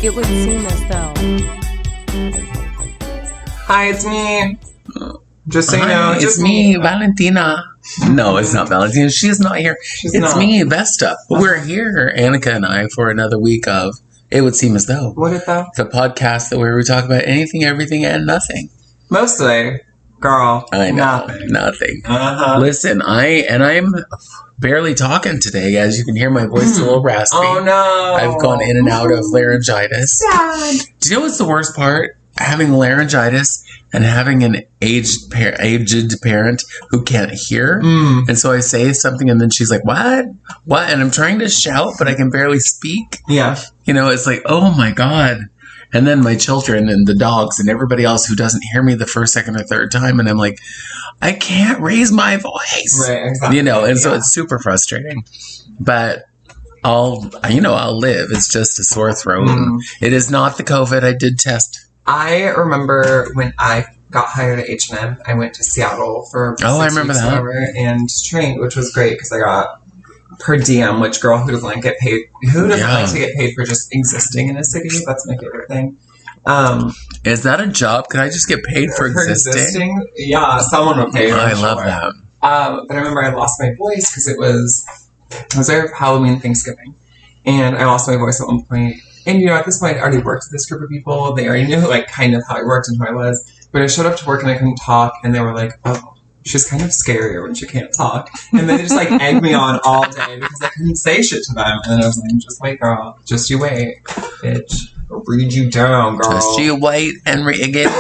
It would seem as though. Hi, it's me. Just so you know, Hi, it's it's me, Valentina. No, it's not Valentina. She's not here. It's not. me, Vesta. We're here, Annika and I, for another week of It Would Seem As Though. What is that? The podcast where we talk about anything, everything, and nothing. Mostly, girl. I know, nothing. Listen, I'm barely talking today. As you can hear, my voice is a little raspy. Oh no! I've gone in and out of laryngitis. Sad. Do you know what's the worst part? Having laryngitis and having an aged parent who can't hear. And so I say something and then she's like, what? And I'm trying to shout, but I can barely speak. Yeah. You know, it's like, oh my God. And then my children and the dogs and everybody else who doesn't hear me the first, second, or third time. And I'm like, I can't raise my voice. Right, exactly. You know, and so it's super frustrating. But I'll live. It's just a sore throat. It is not the COVID. I did test. I remember when I got hired at H&M, I went to Seattle for 6 I remember weeks that. and trained, which was great because I got per diem, which girl, who doesn't like get paid? Who doesn't like to get paid for just existing in a city? That's my favorite thing. Is that a job? Could I just get paid for existing? Yeah, someone would pay. I love that. But I remember I lost my voice because it was there for Halloween, Thanksgiving, and I lost my voice at one point. And, you know, at this point, I already worked with this group of people. They already knew, like, kind of how I worked and who I was. But I showed up to work and I couldn't talk. And they were like, oh, she's kind of scarier when she can't talk. And then they just, like, egged me on all day because I couldn't say shit to them. And then I was like, just wait, girl. Just you wait, bitch. I'll read you down, girl. Just you wait and read again.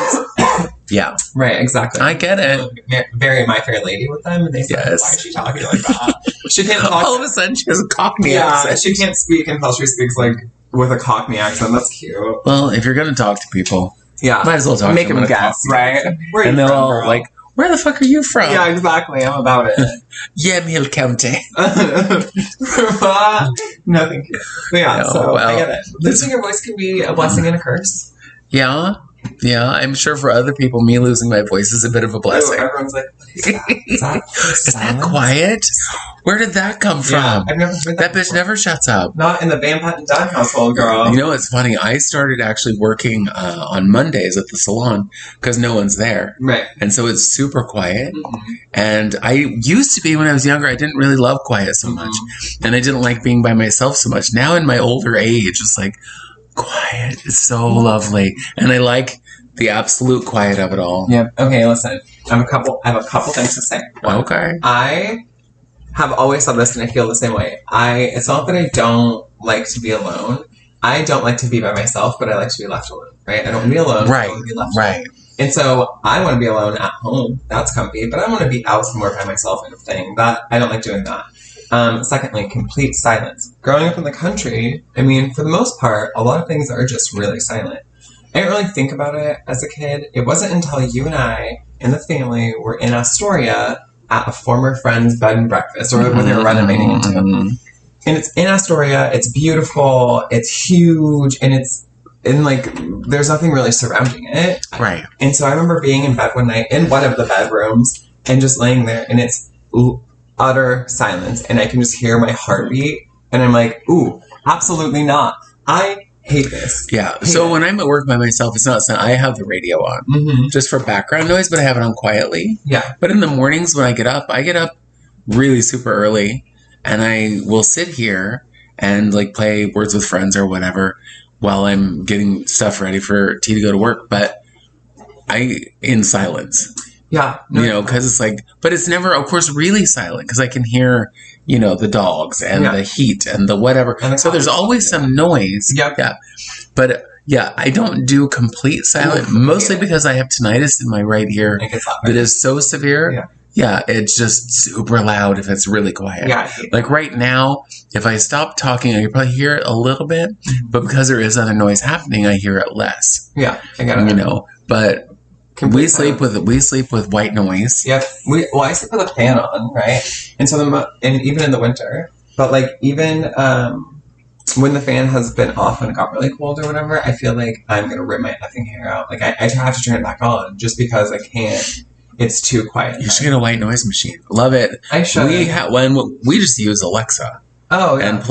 Yeah. Right, exactly. I get it. Very My Fair Lady with them. And they said, why is she talking like that? She can't talk. All of a sudden, she has a Cockney accent. She can't speak until she speaks, like, with a Cockney accent. That's cute. Well, if you're going to talk to people, might as well talk Make to them. them guess, right? Where and they're all like, where the fuck are you from? Yeah, exactly. I'm about it. Yamhill County. No, thank you. But yeah, well, I get it. Losing your voice can be a blessing and a curse. Yeah. Yeah, I'm sure for other people, me losing my voice is a bit of a blessing. Ooh, everyone's like, what is that? Is that quiet? Where did that come from? Yeah, I've never heard that bitch before. never shuts up. Not in the Patten-Dunn household, girl. You know, it's funny. I started actually working on Mondays at the salon because no one's there. Right. And so it's super quiet. And I used to be, when I was younger, I didn't really love quiet so much. And I didn't like being by myself so much. Now in my older age, it's like, quiet is so lovely. And I like the absolute quiet of it all. Yep. Okay, listen. I have a couple things to say. One, okay. I have always thought this and I feel the same way. It's not that I don't like to be alone. I don't like to be by myself, but I like to be left alone. Right? I don't want to be alone. Right. I want to be left alone. And so I want to be alone at home. That's comfy. But I want to be out somewhere by myself kind of thing. That I don't like doing that. Secondly, complete silence. Growing up in the country, I mean, for the most part, a lot of things are just really silent. I didn't really think about it as a kid. It wasn't until you and I and the family were in Astoria at a former friend's bed and breakfast, or when they were renovating into. And it's in Astoria. It's beautiful. It's huge, and there's nothing really surrounding it. Right. And so I remember being in bed one night in one of the bedrooms and just laying there, and it's utter silence, and I can just hear my heartbeat, and I'm like, ooh, absolutely not. I hate this. Yeah. So when I'm at work by myself, it's not. I have the radio on just for background noise, but I have it on quietly. Yeah. But in the mornings when I get up really super early, and I will sit here and like play Words with Friends or whatever while I'm getting stuff ready for T to go to work. But in silence. Yeah. No, because it's like, but it's never, of course, really silent because I can hear, the dogs and the heat and the whatever. And so there's always some noise. Yep. Yeah. But I don't do complete silent, mostly because I have tinnitus in my right ear that is so severe. Yeah. Yeah, it's just super loud if it's really quiet. Yeah. Like right now, if I stop talking, I can probably hear it a little bit, but because there is other noise happening, I hear it less. Yeah. I got it. But we sleep with white noise. Yep. I sleep with a fan on, right? And so and even in the winter, but like even when the fan has been off and it got really cold or whatever, I feel like I'm gonna rip my effing hair out. Like I have to turn it back on just because I can't. It's too quiet. You should get a white noise machine. Love it. I should. We just use Alexa. Oh, yeah. And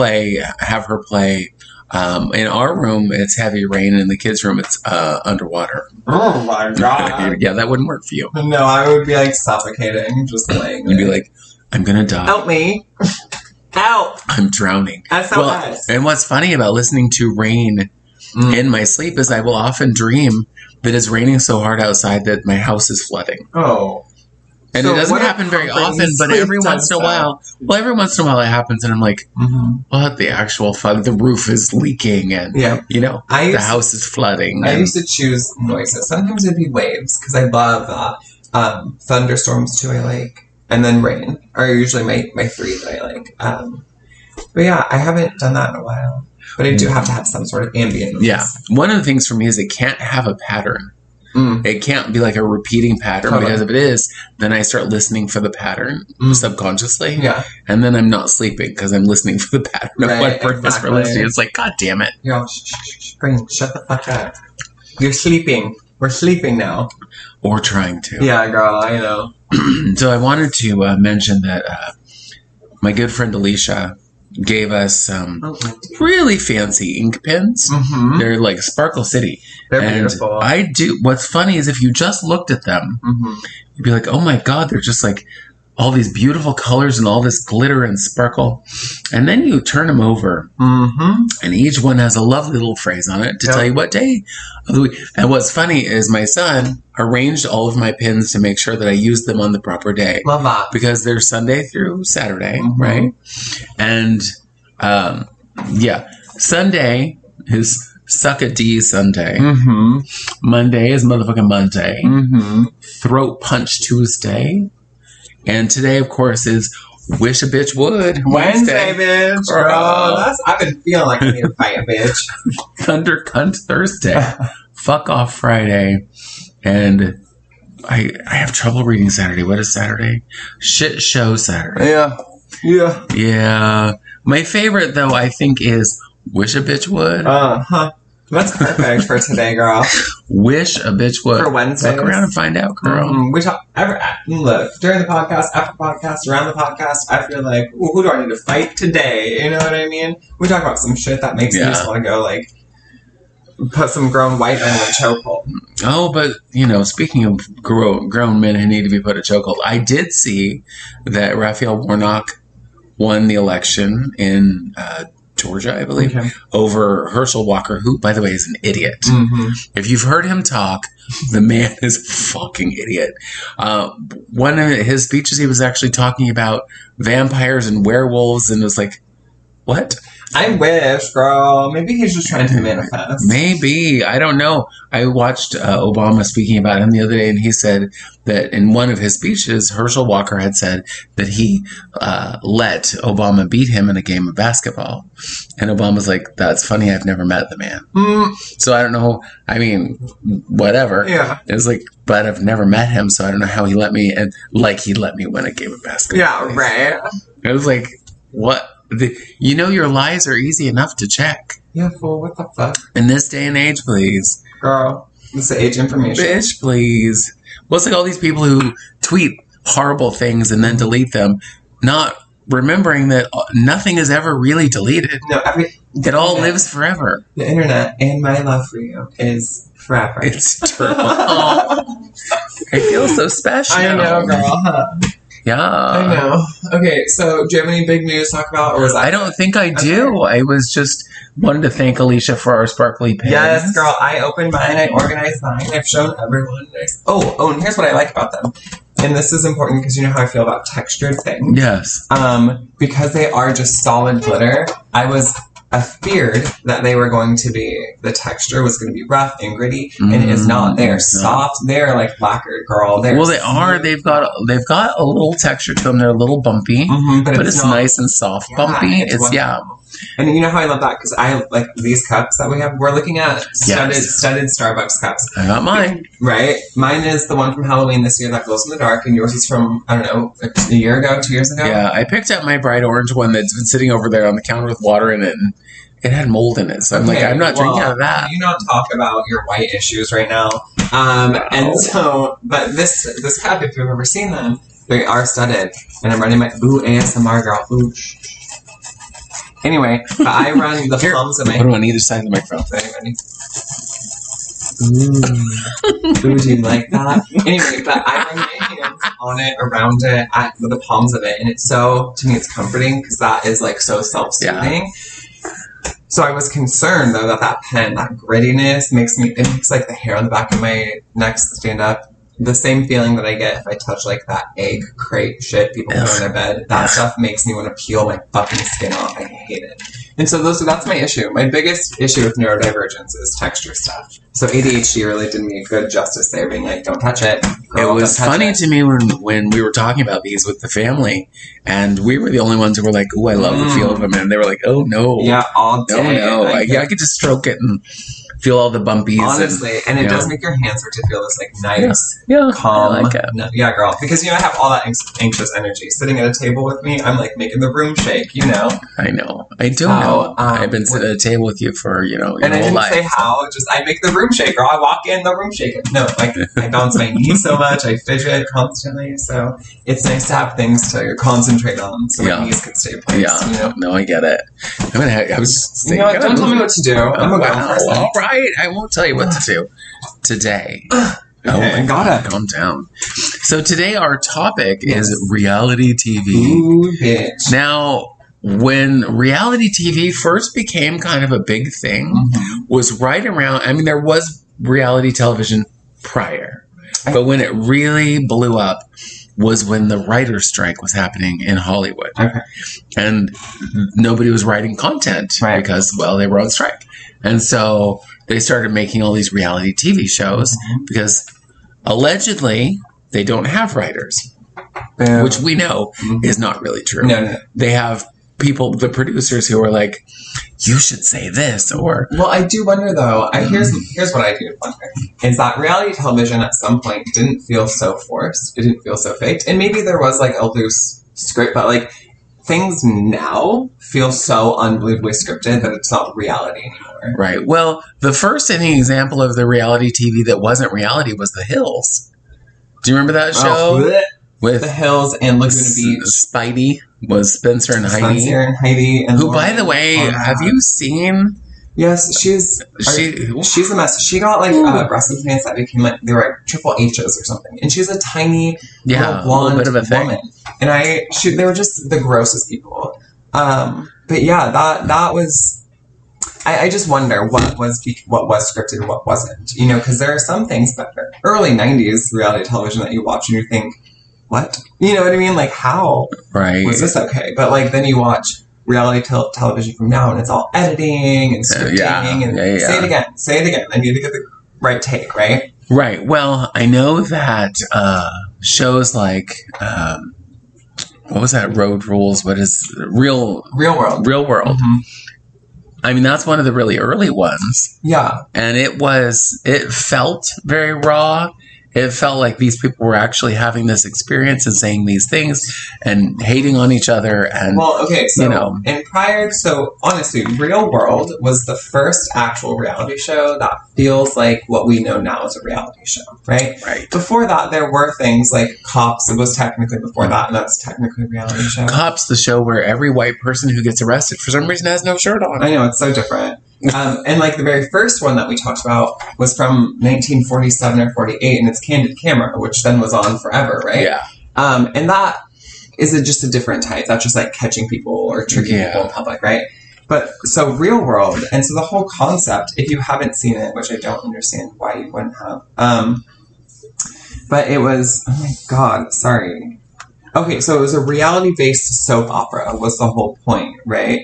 have her play In our room, it's heavy rain. In the kids' room, it's underwater. Oh my God. Yeah, that wouldn't work for you. No, I would be like suffocating, just laying You'd be there. like, I'm going to die. Help me. Help. I'm drowning. SOS. And what's funny about listening to rain in my sleep is I will often dream that it's raining so hard outside that my house is flooding. Oh. And So it doesn't what a happen very comforting often, but sleep every once in a does while, every once in a while it happens, and I'm like, what the actual fuck? The roof is leaking, and the house is flooding. I used to choose noises. Sometimes it'd be waves because I love thunderstorms too. I like, and then rain are usually my three that I like. But yeah, I haven't done that in a while. But I do have to have some sort of ambient noise. Yeah, one of the things for me is it can't have a pattern. It can't be like a repeating pattern because if it is, then I start listening for the pattern subconsciously. Yeah. And then I'm not sleeping because I'm listening for the pattern of what purpose we're listening. It's like, God damn it. Yo, Spring, shut the fuck up. You're sleeping. We're sleeping now. Or trying to. Yeah, girl, I know. So I wanted to mention that my good friend Alicia gave us some really fancy ink pens. They're like Sparkle City. They're beautiful. What's funny is if you just looked at them, you'd be like, oh my God, they're just like all these beautiful colors and all this glitter and sparkle. And then you turn them over, and each one has a lovely little phrase on it to tell you what day of the week. And what's funny is my son arranged all of my pins to make sure that I used them on the proper day. Love that. Because they're Sunday through Saturday, right? And Sunday is Suck a D Sunday. Monday is motherfucking Monday. Throat Punch Tuesday. And today, of course, is Wish a Bitch Would Wednesday, bitch. Girl, I've been feeling like I need to fight a bitch. Thunder Cunt Thursday. Fuck Off Friday. And I have trouble reading Saturday. What is Saturday? Shit Show Saturday. Yeah. My favorite, though, I think is Wish a Bitch Would. That's perfect for today, girl. Wish a Bitch Would. For Wednesday. Look around and find out, girl. Look, during the podcast, after the podcast, around the podcast, I feel like, who do I need to fight today? You know what I mean? We talk about some shit that makes me just want to go, like, put some grown white men in a chokehold. Oh, but, speaking of grown men who need to be put in a chokehold, I did see that Raphael Warnock won the election in Georgia, I believe, over Herschel Walker, who, by the way, is an idiot. If you've heard him talk, the man is a fucking idiot. One of his speeches, he was actually talking about vampires and werewolves, and was like, what? I wish, girl. Maybe he's just trying to manifest. Maybe. I don't know. I watched Obama speaking about him the other day, and he said that in one of his speeches, Herschel Walker had said that he let Obama beat him in a game of basketball. And Obama's like, that's funny. I've never met the man. So I don't know. I mean, whatever. Yeah. It's like, but I've never met him, so I don't know how he let me, and like he let me win a game of basketball. Yeah, right. I was like, what? Your lies are easy enough to check. Yeah, fool, what the fuck? In this day and age, please. Girl, this is age information. Bitch, please. Well, it's like all these people who tweet horrible things and then delete them, not remembering that nothing is ever really deleted. No, it all lives forever. The internet and my love for you is forever. It's true. Oh, I feel so special. I know, girl, huh? Yeah. I know. Okay, so do you have any big news to talk about? Or is that I don't think I do. I was just wanted to thank Alicia for our sparkly pins. Yes, girl. I opened mine. I organized mine. I've shown everyone. Oh, and here's what I like about them. And this is important because you know how I feel about textured things. Yes. Because they are just solid glitter, I was feared that they were going to be, the texture was going to be rough and gritty, and it is not. They are soft. They're like lacquered, girl. They are. They've got a little texture to them. They're a little bumpy, but it's nice and soft. Bumpy. It's And you know how I love that? Because I like these cups that we have. We're looking at studded Starbucks cups. I got mine. Right? Mine is the one from Halloween this year that glows in the dark, and yours is from, I don't know, a year ago, 2 years ago? Yeah, I picked up my bright orange one that's been sitting over there on the counter with water in it, and it had mold in it. So I'm I'm not drinking out of that. You don't talk about your white issues right now. And so, but this cup, if you've ever seen them, they are studded. And I'm running my, ASMR girl, Anyway, but I run the palms of my Put them on either side of the microphone. Ready? Ooh, do you like that? Anyway, but I run my hands on it, around it, at the palms of it, and it's so, to me, it's comforting because that is like so self-soothing. Yeah. So I was concerned though that pen, that grittiness makes like the hair on the back of my neck stand up. The same feeling that I get if I touch like that egg crate shit people put on their bed. That stuff makes me want to peel my fucking skin off. I hate it. And so that's my issue. My biggest issue with neurodivergence is texture stuff. So ADHD really did me a good justice there, being like, don't touch it. Girl, it was funny to me when we were talking about these with the family, and we were the only ones who were like, "Oh, I love the feel of them," and they were like, "Oh no, yeah, all day." No. I could just stroke it and feel all the bumpies. Honestly, and it does make your hands start to feel this like nice, calm. I like it. Yeah, girl. Because I have all that anxious energy. Sitting at a table with me, I'm like making the room shake. I know. I do know. I've been sitting at a table with you for your whole life. And I didn't say how. Just I make the room shake, girl. I walk in, the room shaking. No, like I bounce my knees so much, I fidget constantly. So it's nice to have things to concentrate on, so my knees can stay in place. Yeah. No, I get it. I was just thinking, don't tell me what to do. I'm a grown person. All right. I won't tell you what to do today. Okay, calm down. So today our topic is reality TV. Ooh, bitch. Now, when reality TV first became kind of a big thing, was right around, there was reality television prior, but when it really blew up was when the writer's strike was happening in Hollywood. Okay. And nobody was writing content because, they were on strike. And so they started making all these reality TV shows because allegedly they don't have writers, which we know is not really true. No. They have people, the producers, who are like, you should say this, or... Well, I do wonder, though. Here's what I do wonder. Is that reality television at some point didn't feel so forced. It didn't feel so faked. And maybe there was, like, a loose script, but, like, things now feel so unbelievably scripted that it's not reality anymore. Right. Well, the first any example of the reality TV that wasn't reality was The Hills. Do you remember that show? With The Hills and Laguna Beach. Spidey was Spencer and Heidi. And who, by the way, have you seen... Yes, she's a mess. She got like breast implants that became like they were like triple H's or something, and she's a tiny, little blonde bit of a woman. And they were just the grossest people. But yeah, that was. I just wonder what was scripted and what wasn't. Because there are some things that are early '90s reality television that you watch and you think, what? You know what I mean? Like, how was this okay? But like then you watch reality television from now, and it's all editing and scripting and say it again. I need to get the right take, right? Right. Well, I know that shows like what was that? Road Rules. What is Real World? Real World. Mm-hmm. That's one of the really early ones. Yeah. And it felt very raw. It felt like these people were actually having this experience and saying these things and hating on each other. And honestly, Real World was the first actual reality show that feels like what we know now as a reality show, right? Right. Before that, there were things like Cops. It was technically before that, and that's technically a reality show. Cops, the show where every white person who gets arrested for some reason has no shirt on. I know, it's so different. And like the very first one that we talked about was from 1947 or 48, and it's Candid Camera, which then was on forever, right? Yeah. And that is just a different type. That's just like catching people or tricking people in public, right? But so Real World, and so the whole concept, if you haven't seen it, which I don't understand why you wouldn't have, but it was, oh my God, sorry. Okay, so it was a reality-based soap opera was the whole point, right?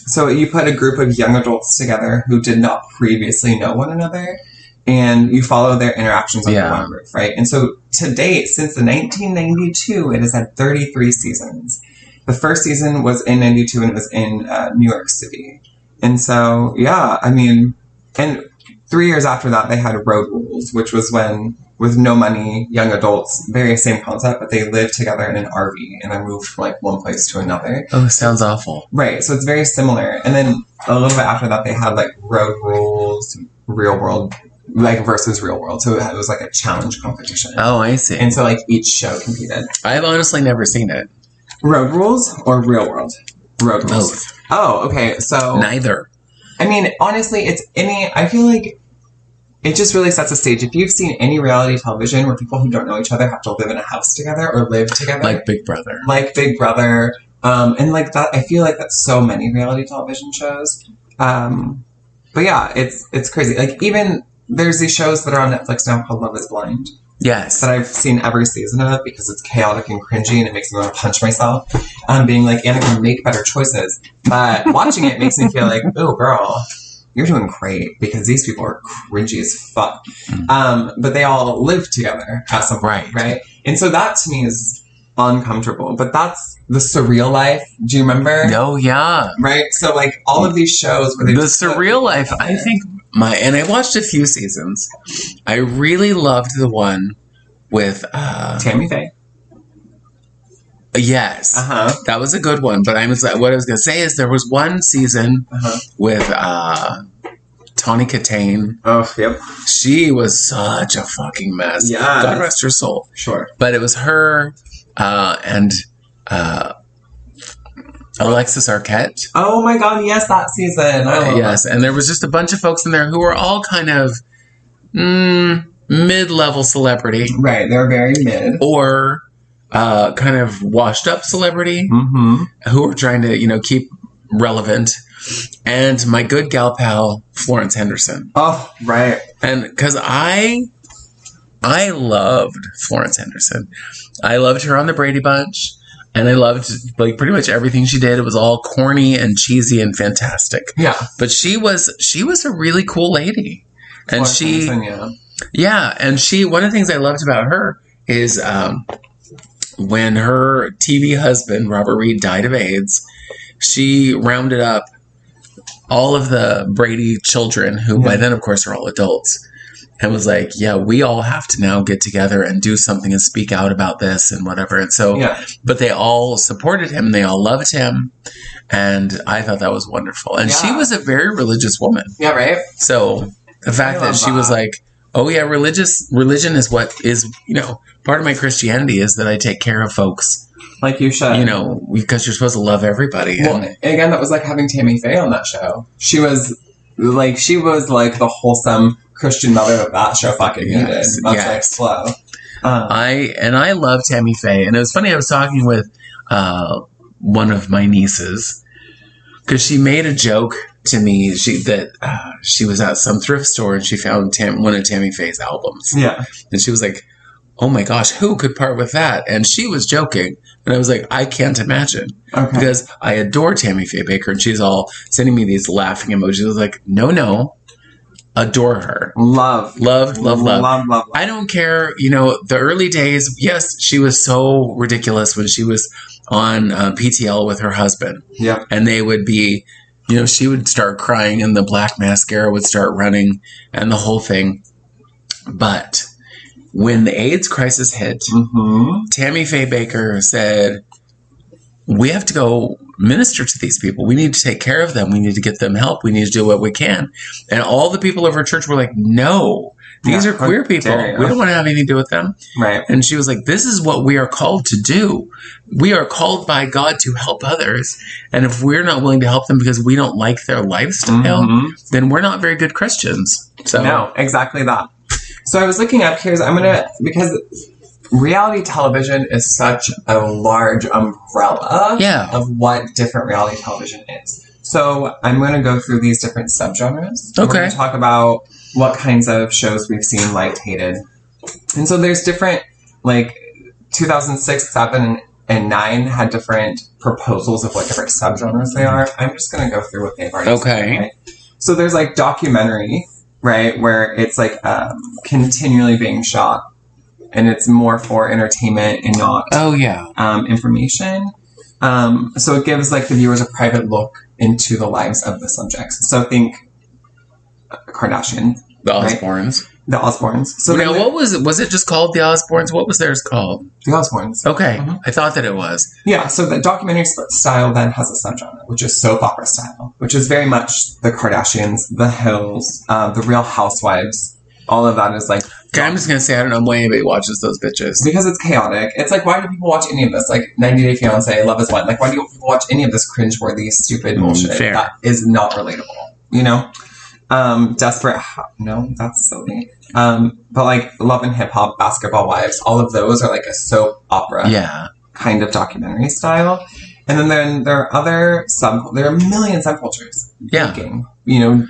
So you put a group of young adults together who did not previously know one another, and you follow their interactions under one roof, right? And so to date, since the 1992, it has had 33 seasons. The first season was in 92, and it was in New York City. And so, and 3 years after that, they had Road Rules, which was when, with no money, young adults, very same concept, but they lived together in an RV and then moved from like one place to another. Oh, sounds awful. Right, so it's very similar. And then a little bit after that, they had like Road Rules, Real World, like versus Real World. So it was like a challenge competition. Oh, I see. And so like each show competed. I've honestly never seen it. Road Rules or Real World? wrote Both. Oh, okay. So Neither. I mean, honestly, I feel like it just really sets a stage. If you've seen any reality television where people who don't know each other have to live in a house together or live together. Like Big Brother. And like that, I feel like that's so many reality television shows. But yeah, it's crazy. Like even there's these shows that are on Netflix now called Love is Blind. Yes. That I've seen every season of because it's chaotic and cringy and it makes me want to punch myself. Being like, Annika, make better choices. But watching it makes me feel like, oh, girl, you're doing great because these people are cringy as fuck. But they all live together at some point, right? And so that to me is uncomfortable. But that's the surreal life. Do you remember? Oh, yeah. Right? So like all of these shows where they the surreal life, I think and I watched a few seasons. I really loved the one with Tammy Faye. Yes. That was a good one. But what I was going to say is there was one season with Tawny Katane. Oh, yep. She was such a fucking mess. Yeah. God rest her soul. Sure. But it was her and Alexis Arquette. Oh my God, yes, that season. Yes, and there was just a bunch of folks in there who were all kind of mid-level celebrity. Right, they're very mid. Or kind of washed-up celebrity who were trying to, keep relevant. And my good gal pal, Florence Henderson. Oh, right. And because I loved Florence Henderson. I loved her on the Brady Bunch. And I loved, like, pretty much everything she did. It was all corny and cheesy and fantastic. Yeah. But she was a really cool lady. And one of the things I loved about her is when her TV husband, Robert Reed, died of AIDS, she rounded up all of the Brady children, who by then, of course, are all adults, and was like, yeah, we all have to now get together and do something and speak out about this and whatever. And so, but they all supported him. They all loved him. And I thought that was wonderful. And she was a very religious woman. Yeah, right. So the fact that she was like, oh yeah, religion is what is, part of my Christianity is that I take care of folks. Like you should. Because you're supposed to love everybody. Well, and again, that was like having Tammy Faye on that show. She was like the wholesome Christian mother of that show fucking needed. Much like Flo. I love Tammy Faye. And it was funny, I was talking with one of my nieces because she made a joke to me that she was at some thrift store and she found one of Tammy Faye's albums. Yeah. And she was like, oh my gosh, who could part with that? And she was joking. And I was like, I can't imagine. Okay. Because I adore Tammy Faye Baker and she's all sending me these laughing emojis. I was like, no. Adore her. Love. I don't care. The early days, yes, she was so ridiculous when she was on PTL with her husband. Yeah. And they would be, she would start crying and the black mascara would start running and the whole thing. But when the AIDS crisis hit, Tammy Faye Baker said, we have to go minister to these people. We need to take care of them. We need to get them help. We need to do what we can. And all the people of her church were like, no, these are queer people. We don't want to have anything to do with them. Right. And she was like, this is what we are called to do. We are called by God to help others. And if we're not willing to help them because we don't like their lifestyle, then we're not very good Christians. So no, exactly that. So I was looking up here, because reality television is such a large umbrella of what different reality television is. So I'm going to go through these different subgenres. Okay. We're going to talk about what kinds of shows we've seen, liked, hated. And so there's different, 2006, 7, and 9 had different proposals of what different subgenres they are. I'm just going to go through what they've already said, right? So there's documentary, right, where it's continually being shot. And it's more for entertainment and not information. So it gives the viewers a private look into the lives of the subjects. So think Kardashian. The Osbournes. Right? The Osbournes. So now, what was it? Was it just called The Osbournes? What was theirs called? The Osbournes. Okay. I thought that it was. Yeah, so the documentary style then has a subgenre, which is soap opera style, which is very much the Kardashians, the Hills, the Real Housewives. All of that is I'm just gonna say I don't know why anybody watches those bitches. Because it's chaotic. It's like, why do people watch any of this? Like 90 Day Fiance, Love Is Blind. Like, why do people watch any of this cringeworthy, stupid bullshit fair. that is not relatable? You know? Desperate. No, that's silly. But like Love and Hip Hop, Basketball Wives, all of those are like a soap opera kind of documentary style. And then there are there are a million subcultures. Making, you know,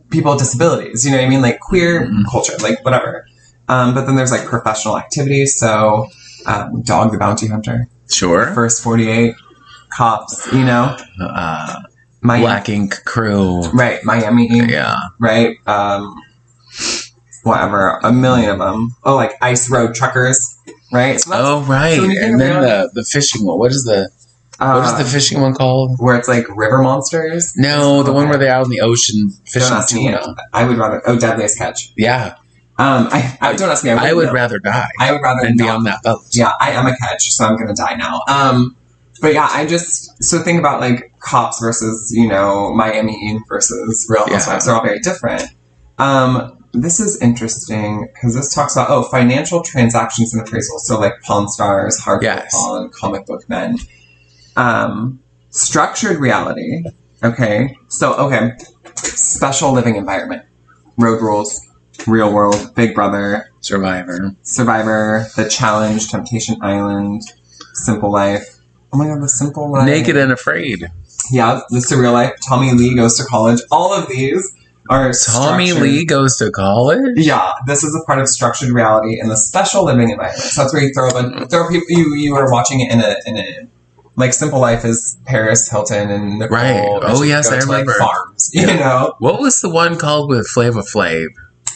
people with disabilities, you know what I mean? Like queer culture, like whatever. But then there's like professional activities. So, Dog the Bounty Hunter. Sure. First 48, Cops, you know? Black Ink Crew. Right. Miami Ink. Yeah. Right. Whatever. A million of them. Oh, like Ice Road Truckers. Right. So right. So and then the fishing one. What is the fishing one called? Where it's like river monsters? No, the one where they're out in the ocean fishing tuna. I would rather... Oh, Deadliest Catch. Yeah. I don't ask me. I would rather die. I would rather than be on that boat. Yeah, I am a catch, so I'm gonna die now. But yeah, so think about like Cops versus, you know, Miami Ink versus Real Housewives. They're all very different. This is interesting because this talks about financial transactions and appraisals. So like Pawn Stars, Hardcore Pawn, Comic Book Men. Structured reality. Okay. So, special living environment. Road Rules, Real World, Big Brother. Survivor, The Challenge, Temptation Island, Simple Life. Oh my God, The Simple Life. Naked and Afraid. Yeah, The Surreal Life. Tommy Lee Goes to College. All of these are Tommy Lee Goes to College? Yeah, this is a part of structured reality in the special living environment. So that's where you throw people. You are watching it in a like Simple Life is Paris Hilton and Nicole. Right. Oh yes, I remember. Like farms, you know. What was the one called with Flavor Flav?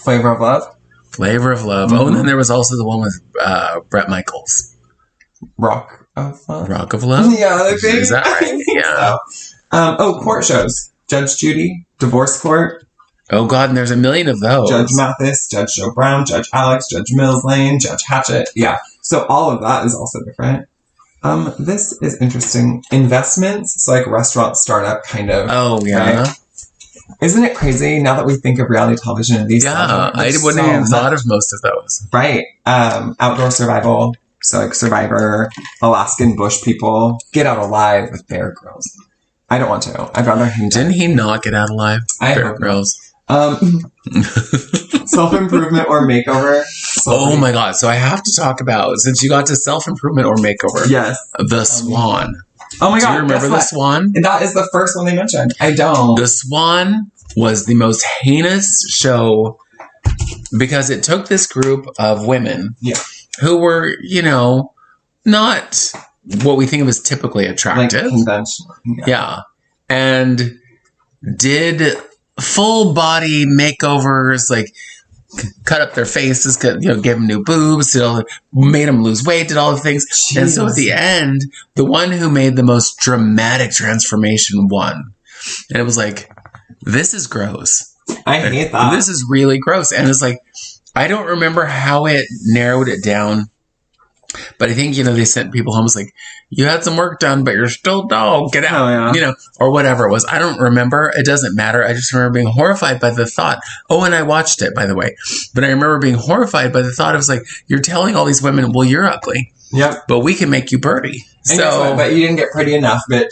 Flavor of Love. Flavor of Love. Mm-hmm. Oh, and then there was also the one with Bret Michaels. Rock of Love. Rock of Love. Yeah, I think, is that right? Yeah. So. Court shows. Judge Judy, Divorce Court. Oh God, and there's a million of those. Judge Mathis, Judge Joe Brown, Judge Alex, Judge Mills Lane, Judge Hatchet. Yeah. So all of that is also different. This is interesting. Investments, so like restaurant startup kind of. Oh yeah. Right? Isn't it crazy now that we think of reality television and these? Yeah, I wouldn't have thought of most of those. Right. Outdoor survival, so like Survivor, Alaskan Bush People, Get Out Alive with Bear Grylls. I don't want to. I'd rather him. Didn't he not get out alive? Bear Grylls. Self-improvement or makeover. Oh my God. So I have to talk about, since you got to self-improvement or makeover. Yes. The Swan. Oh my God. Do you remember The Swan? That is the first one they mentioned. I don't. The Swan was the most heinous show because it took this group of women who were, you know, not what we think of as typically attractive. Like conventional. Yeah. And did full body makeovers, like cut up their faces, gave them new boobs, made them lose weight, did all the things. Jeez. And so at the end, the one who made the most dramatic transformation won. And it was like, this is gross. I hate that. This is really gross. And it's like, I don't remember how it narrowed it down. But I think, they sent people home. It's like, you had some work done, but you're still dog. Get out. Or whatever it was. I don't remember. It doesn't matter. I just remember being horrified by the thought. Oh, and I watched it, by the way. But I remember being horrified by the thought. It was like, you're telling all these women, well, you're ugly. Yep. But we can make you birdie. But you didn't get pretty enough, bitch.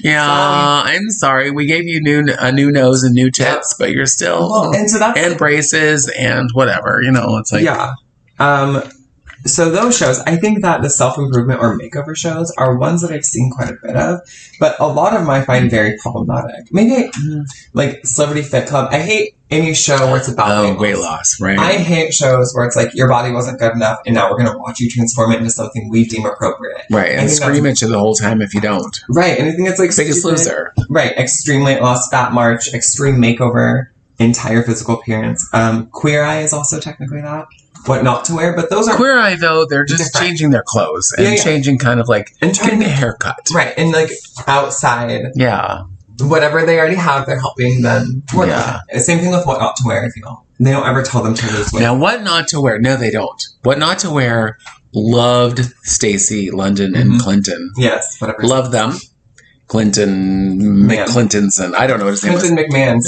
Yeah, I'm sorry. We gave you a new nose and new tits, but you're still and braces and whatever. It's like So those shows, I think that the self-improvement or makeover shows are ones that I've seen quite a bit of, but a lot of them I find very problematic. Maybe like Celebrity Fit Club. I hate any show where it's about weight loss, right? I hate shows where it's like your body wasn't good enough and now we're going to watch you transform it into something we deem appropriate. Right, and scream at you the whole time if you don't. Right, and I think it's like Biggest Loser. Right, extreme weight loss, fat march, extreme makeover, entire physical appearance. Queer Eye is also technically that. What not to wear, but those are... Queer Eye, though, they're just changing their clothes and changing kind of like getting a haircut. Right, and like outside. Yeah. Whatever they already have, they're helping them work with it. Same thing with What Not to Wear, I feel. They don't ever tell them to lose weight. Now, What Not to Wear, no, they don't. What Not to Wear loved Stacey, London, and Clinton. Yes, whatever. Loved them. Clinton McClintonson. I don't know what his name is. Clinton McMahon.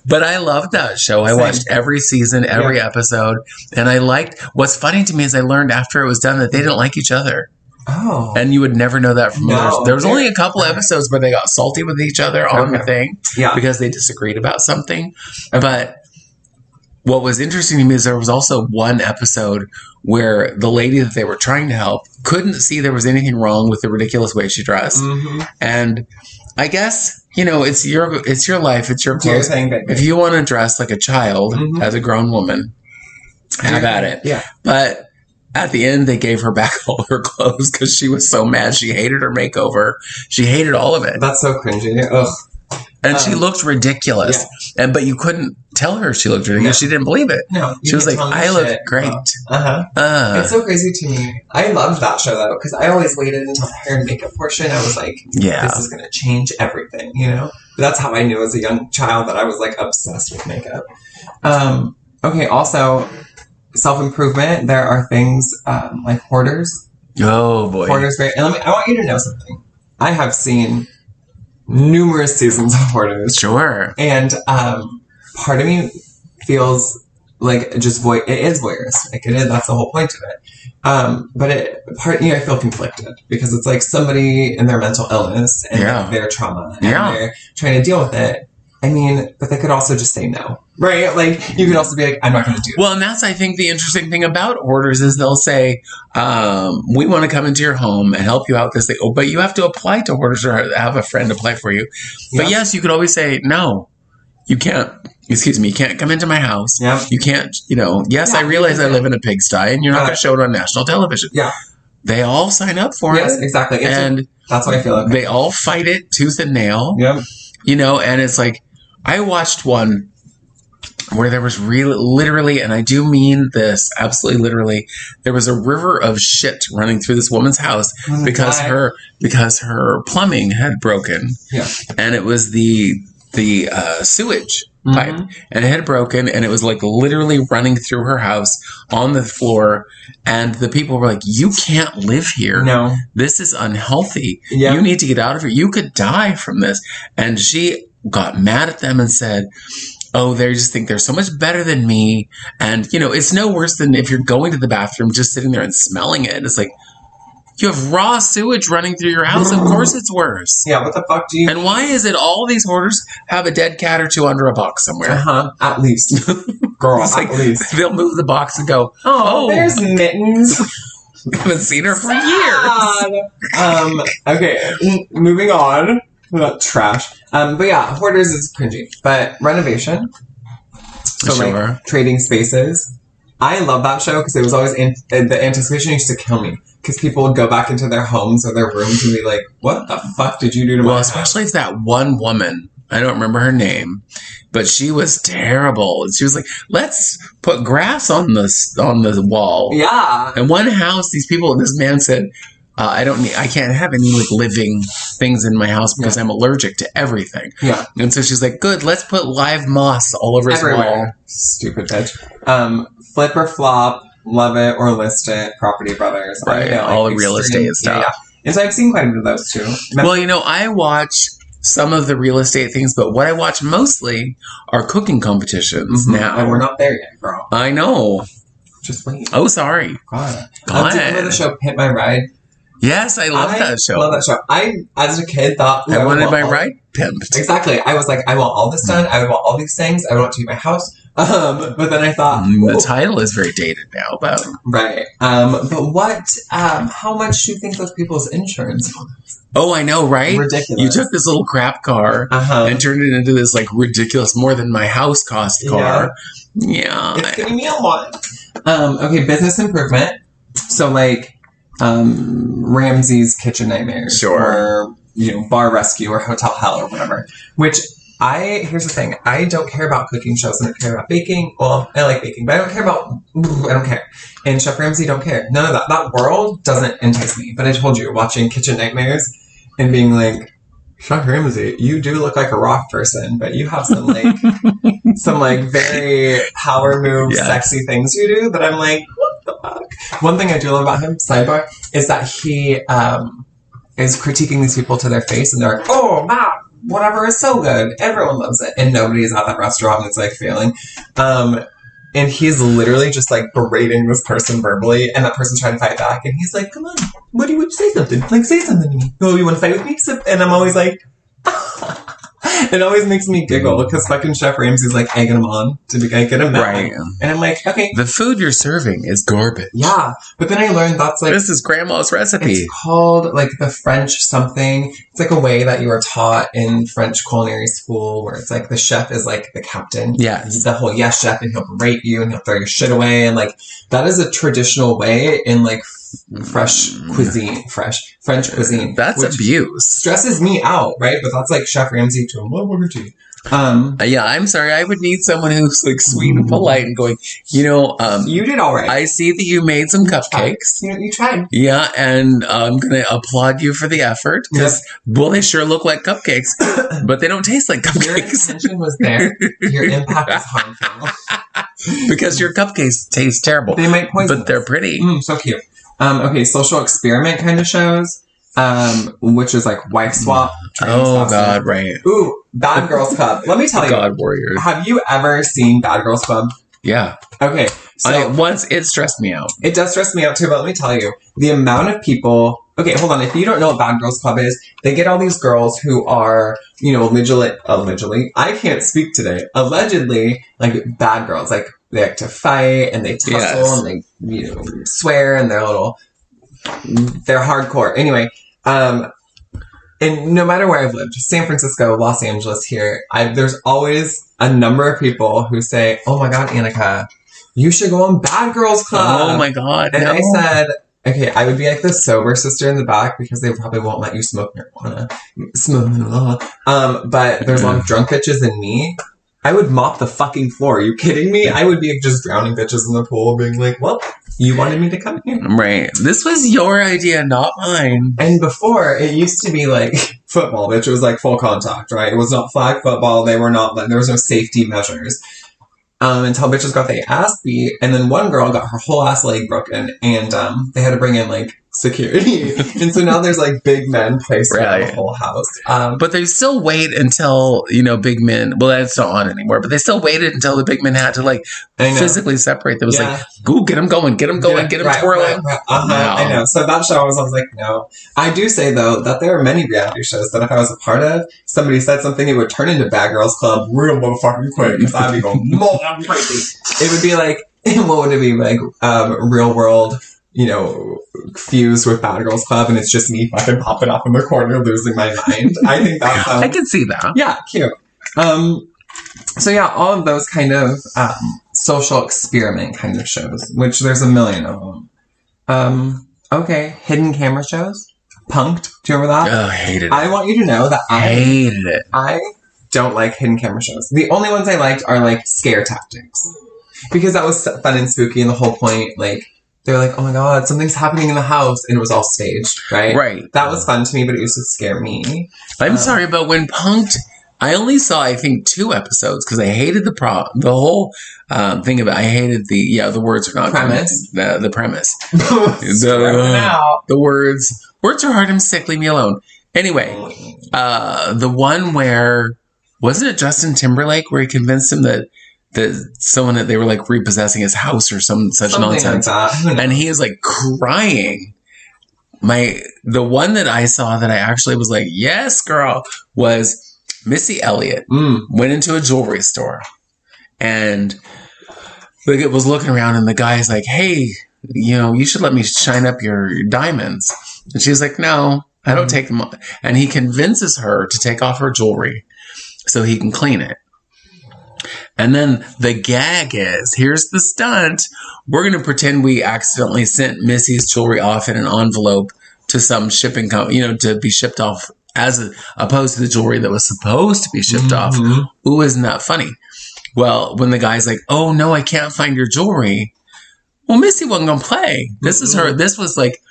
But I loved that show. I watched every season, every episode. And I liked, what's funny to me is I learned after it was done that they didn't like each other. Oh. And you would never know that from others. There was only a couple episodes where they got salty with each other on the thing. Yeah. Because they disagreed about something. Okay. But what was interesting to me is there was also one episode where the lady that they were trying to help couldn't see there was anything wrong with the ridiculous way she dressed. Mm-hmm. And I guess, you know, it's your life, it's your clothes. If you want to dress like a child as a grown woman, have at it. Yeah. But at the end, they gave her back all her clothes because she was so mad. She hated her makeover. She hated all of it. That's so cringy. Ugh. And she looked ridiculous. Yeah. But you couldn't tell her she looked ridiculous. No. She didn't believe it. No. She was like, I look great. It's so crazy to me. I loved that show, though, because I always waited until the hair and makeup portion. I was like, this is going to change everything, you know? But that's how I knew as a young child that I was, like, obsessed with makeup. Okay, also, self-improvement. There are things like Hoarders. Oh, boy. Hoarders, great. And I want you to know something. I have seen numerous seasons of Hoarders. Sure. And part of me feels like just it is voyeuristic. Like it is. That's the whole point of it. But I feel conflicted because it's like somebody in their mental illness and their trauma and they're trying to deal with it. I mean, but they could also just say no, right? Like, you could also be like, I'm not going to do it. Well, and that's, I think, the interesting thing about Hoarders is they'll say, we want to come into your home and help you out this thing. Oh, but you have to apply to Hoarders or have a friend apply for you. Yeah. But yes, you could always say, no, you can't. Excuse me, you can't come into my house. Yeah. You can't, I realize I live in a pigsty and you're not going to show it on national television. Yeah. They all sign up for it. Yes, exactly. And that's what I feel like. They all fight it tooth and nail. Yep. And it's like, I watched one where there was literally, and I do mean this absolutely literally, there was a river of shit running through this woman's house because her plumbing had broken. Yeah. And it was the sewage pipe, and it had broken, and it was like literally running through her house on the floor, and the people were like, you can't live here. No. This is unhealthy. Yeah. You need to get out of here. You could die from this. And she got mad at them and said, oh, they just think they're so much better than me. And, it's no worse than if you're going to the bathroom, just sitting there and smelling it. It's like, you have raw sewage running through your house. Of course it's worse. Yeah, what the fuck do you... And why is it all these hoarders have a dead cat or two under a box somewhere? At least. Girl, at least. They'll move the box and go, there's Mittens. I haven't seen her for years. Okay, moving on. Trash. But yeah, Hoarders is cringy. But Renovation, so like trading spaces. I love that show because it was always the anticipation used to kill me because people would go back into their homes or their rooms and be like, "What the fuck did you do to my house?" Especially if that one woman, I don't remember her name, but she was terrible. She was like, "Let's put grass on the wall." Yeah. And one house, this man said, I can't have any like living things in my house because I'm allergic to everything. Yeah. And so she's like, good, let's put live moss all over his wall. Stupid bitch. Flip or flop, love it or list it, Property Brothers. Right. All the real estate stuff. Yeah. And so I've seen quite a bit of those too. Well, I watch some of the real estate things, but what I watch mostly are cooking competitions now. And we're not there yet, girl. I know. Just wait. Oh, sorry. God. Do you remember the show Pimp My Ride? Yes, I love that show. I love that show. I, as a kid, thought... I wanted my ride pimped. Exactly. I was like, I want all this done. I want all these things. I want to be my house. But then I thought... the title is very dated now, but... Right. But what... how much do you think those people's insurance was? Oh, I know, right? Ridiculous. You took this little crap car and turned it into this, like, ridiculous, more than my house cost car. Yeah. It's giving me a lot. Okay, business improvement. So, like... Ramsay's Kitchen Nightmares. Sure. Or, Bar Rescue or Hotel Hell or whatever. Which here's the thing. I don't care about cooking shows. I don't care about baking. Well, I like baking, but I don't care. And Chef Ramsay don't care. None of that. That world doesn't entice me. But I told you, watching Kitchen Nightmares and being like, Chef Ramsay, you do look like a rock person, but you have some very power move, sexy things you do that I'm like, what the fuck? One thing I do love about him, sidebar, is that he is critiquing these people to their face, and they're like, oh, wow, whatever is so good. Everyone loves it. And nobody's at that restaurant and it's like failing. And he's literally just like berating this person verbally, and that person's trying to fight back. And he's like, come on, what do you say something? Like, say something to me. Oh, you want to fight with me? And I'm always like, it always makes me giggle because fucking Chef Ramsay's like egging him on to get him mad. Right. And I'm like, okay. The food you're serving is garbage. Yeah. But then I learned that's like... This is grandma's recipe. It's called like the French something. It's like a way that you are taught in French culinary school where it's like the chef is like the captain. Yes. The whole yes chef, and he'll berate you and he'll throw your shit away. And like that is a traditional way in like French cuisine. That's abuse. Stresses me out, right? But that's like Chef Ramsay to him. Yeah, I'm sorry. I would need someone who's like sweet and polite and going, you did all right. I see that you made some cupcakes. You tried. Yeah, and I'm going to applaud you for the effort because, well, they sure look like cupcakes, but they don't taste like cupcakes. Your intention was there. Your impact is harmful. Because your cupcakes taste terrible. They might poison, but they're pretty. So cute. Okay, social experiment kind of shows, which is like wife swap. Oh, God, right. Ooh, Bad Girls Club. Let me tell you. God Warriors. Have you ever seen Bad Girls Club? Yeah. Okay, so... once it stressed me out. It does stress me out, too, but let me tell you. The amount of people... Okay, hold on. If you don't know what Bad Girls Club is, they get all these girls who are, allegedly... I can't speak today. Allegedly, like, bad girls. Like, they like to fight, and they tussle, and they, swear, and they're hardcore. Anyway, and no matter where I've lived, San Francisco, Los Angeles here, there's always a number of people who say, oh my God, Annika, you should go on Bad Girls Club. Oh my God, And I said, okay, I would be like the sober sister in the back because they probably won't let you smoke marijuana. But there's a lot of drunk bitches in me. I would mop the fucking floor. Are you kidding me? I would be just drowning bitches in the pool being like, well, you wanted me to come here. Right. This was your idea, not mine. And before, it used to be like football, which was like full contact, right? It was not flag football. There was no safety measures. Until bitches got their ass beat, and then one girl got her whole ass leg broken, and they had to bring in like security, and so now there's like big men placed around the whole house. But they still wait until big men. Well, that's not on anymore. But they still waited until the big men had to like physically separate. There was like, "Go get them going, get them twirling." Right. I know. So that show, I was like, no. I do say though that there are many reality shows that if I was a part of, somebody said something, it would turn into Bad Girls Club real motherfucking quick because I'd be going crazy. It would be like, what would it be like? Real World. Fused with Bad Girls Club, and it's just me fucking popping up in the corner losing my mind. I think that's I can see that. Yeah, cute. So yeah, all of those kind of social experiment kind of shows, which there's a million of them. Okay, hidden camera shows. Punked. Do you remember that? Oh, I hated it. I want you to know that I hated it. I don't like hidden camera shows. The only ones I liked are like scare tactics. Because that was fun and spooky, and the whole point, like, they're like, oh my God, something's happening in the house, and it was all staged, right? Right. That was fun to me, but it used to scare me. I'm sorry, but when Punked, I only saw, I think, 2 episodes, because I hated the whole thing of it. I hated the words are not premise. The premise. The words are hard, I'm sick, leave me alone. Anyway, the one where, wasn't it Justin Timberlake, where he convinced him that someone that they were like repossessing his house or some such something nonsense, like and he is like crying. The one that I saw that I actually was like, yes, girl, was Missy Elliott went into a jewelry store and it was looking around, and the guy's like, hey, you should let me shine up your diamonds, and she's like, no, I don't take them off. And he convinces her to take off her jewelry so he can clean it. And then the gag is, here's the stunt. We're going to pretend we accidentally sent Missy's jewelry off in an envelope to some shipping company, to be shipped off as opposed to the jewelry that was supposed to be shipped off. Ooh, isn't that funny? Well, when the guy's like, oh no, I can't find your jewelry. Well, Missy wasn't going to play. This is her. This was like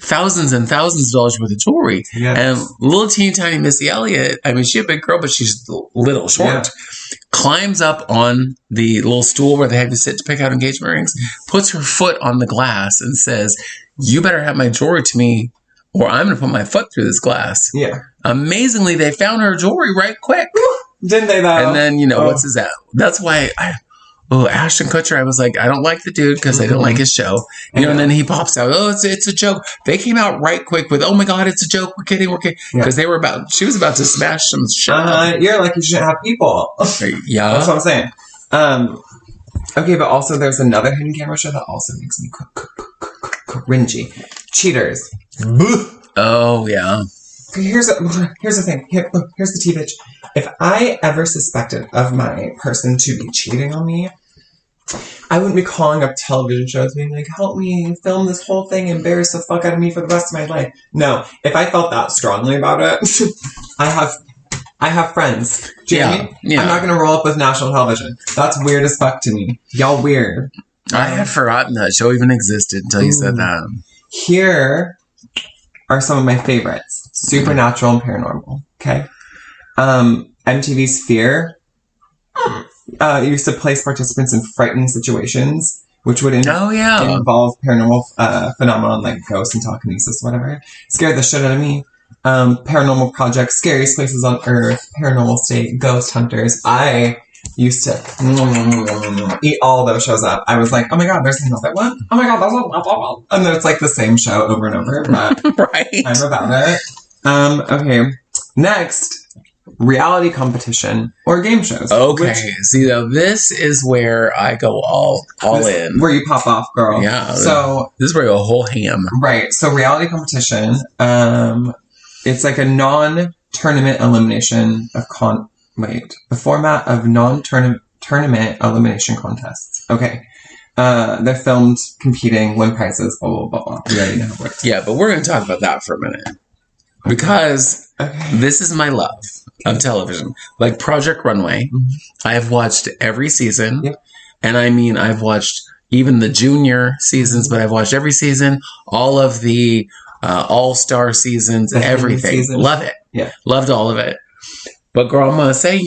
thousands and thousands of dollars worth of jewelry. Yes. And little teeny tiny Missy Elliott, I mean, she's a big girl, but she's a little short, climbs up on the little stool where they have to sit to pick out engagement rings, puts her foot on the glass and says, you better have my jewelry to me or I'm going to put my foot through this glass. Yeah. Amazingly, they found her jewelry right quick. Didn't they, though? And then, what's his that? That's why Ashton Kutcher, I was like, I don't like the dude because I didn't like his show. And then he pops out, it's a joke. They came out right quick with, oh my God, it's a joke. We're kidding. Because she was about to smash some shit up. You're like, you shouldn't have people. Yeah. That's what I'm saying. Okay, but also there's another hidden camera show that also makes me cringy. Cheaters. Oh, yeah. Here's the thing. Here's the tea, bitch. If I ever suspected of my person to be cheating on me, I wouldn't be calling up television shows being like, help me film this whole thing, embarrass the fuck out of me for the rest of my life. No, if I felt that strongly about it, I have friends. Do you know what I mean? Yeah. I'm not going to roll up with national television. That's weird as fuck to me. Y'all weird. I had forgotten that show even existed until you said that. Here are some of my favorites. Supernatural and paranormal. Okay? MTV's Fear used to place participants in frightening situations, which would involve paranormal phenomenon like ghosts and telekinesis, whatever. Scared the shit out of me. Paranormal Project, Scariest Places on Earth, Paranormal State, Ghost Hunters. I used to eat all those shows up. I was like, oh my God, there's another one? Oh my God, there's another one. And then it's like the same show over and over, but right. I'm about it. Okay, next, reality competition or game shows. Okay, see, though, this is where I go all in. Where you pop off, girl. Yeah. So this is where you go whole ham. Right. So reality competition, it's like a non-tournament elimination of the format of non-tournament elimination contests. Okay. They're filmed, competing, win prizes, blah, blah, blah, blah. We already know how it works. Yeah, but we're going to talk about that for a minute. Because this is my love of television. Like Project Runway, I have watched every season. Yep. And I mean, I've watched even the junior seasons, but I've watched every season, all of the all-star seasons, everything. Love it. Yeah. Loved all of it. But girl, I'm going to say,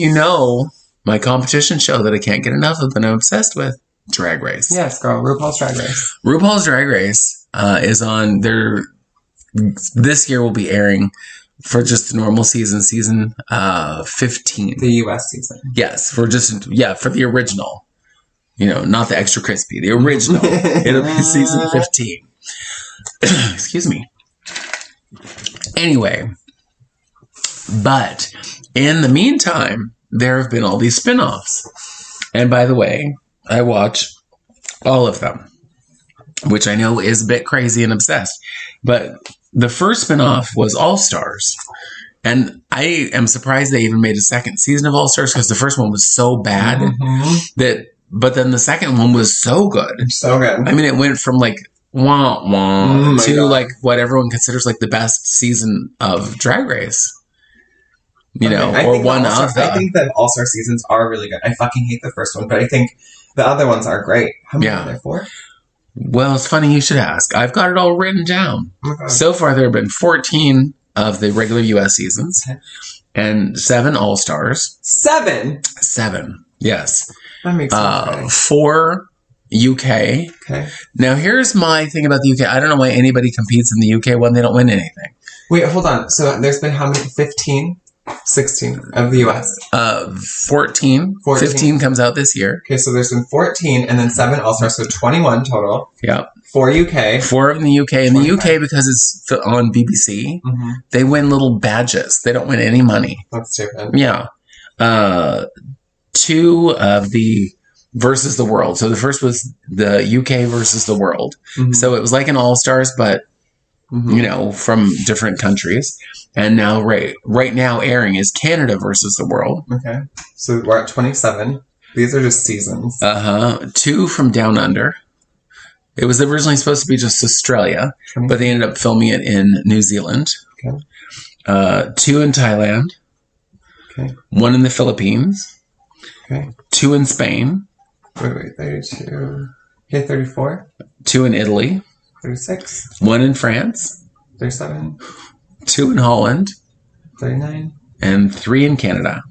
my competition show that I can't get enough of and I'm obsessed with, Drag Race. Yes, girl. RuPaul's Drag Race. RuPaul's Drag Race is on their... This year will be airing for just the normal season 15. The US season. Yes, for the original. Not the extra crispy, the original. It'll be season 15. Excuse me. Anyway, but in the meantime, there have been all these spin-offs. And by the way, I watch all of them, which I know is a bit crazy and obsessed. But the first spinoff was All Stars. And I am surprised they even made a second season of All Stars because the first one was so bad but then the second one was so good. So good. I mean, it went from like wah wah to like what everyone considers like the best season of Drag Race. Or one of them. I think that All Star seasons are really good. I fucking hate the first one, but I think the other ones are great. How many are there for? Well, it's funny you should ask. I've got it all written down. Okay. So far, there have been 14 of the regular U.S. seasons and 7 All-Stars. 7? 7, yes. That makes sense. 4 UK. Okay. Now, here's my thing about the UK. I don't know why anybody competes in the UK one. They don't win anything. Wait, hold on. So there's been how many? 15? 16 of the US. 14. 15 comes out this year. Okay, so there's been 14 and then 7 All-Stars, so 21 total. Yeah. 4 UK. 4 in the UK. In the UK, because it's on BBC, they win little badges. They don't win any money. That's stupid. Yeah. 2 of the versus the world. So the first was the UK versus the world. So it was like an All-Stars, but from different countries. And now, right now airing is Canada versus the world. Okay. So we're at 27. These are just seasons. 2 from Down Under. It was originally supposed to be just Australia, but they ended up filming it in New Zealand. Okay. 2 in Thailand. Okay. 1 in the Philippines. Okay. 2 in Spain. Wait, 32. Okay, 34. 2 in Italy. 36. 1 in France. 37. 2 in Holland. 39. And 3 in Canada.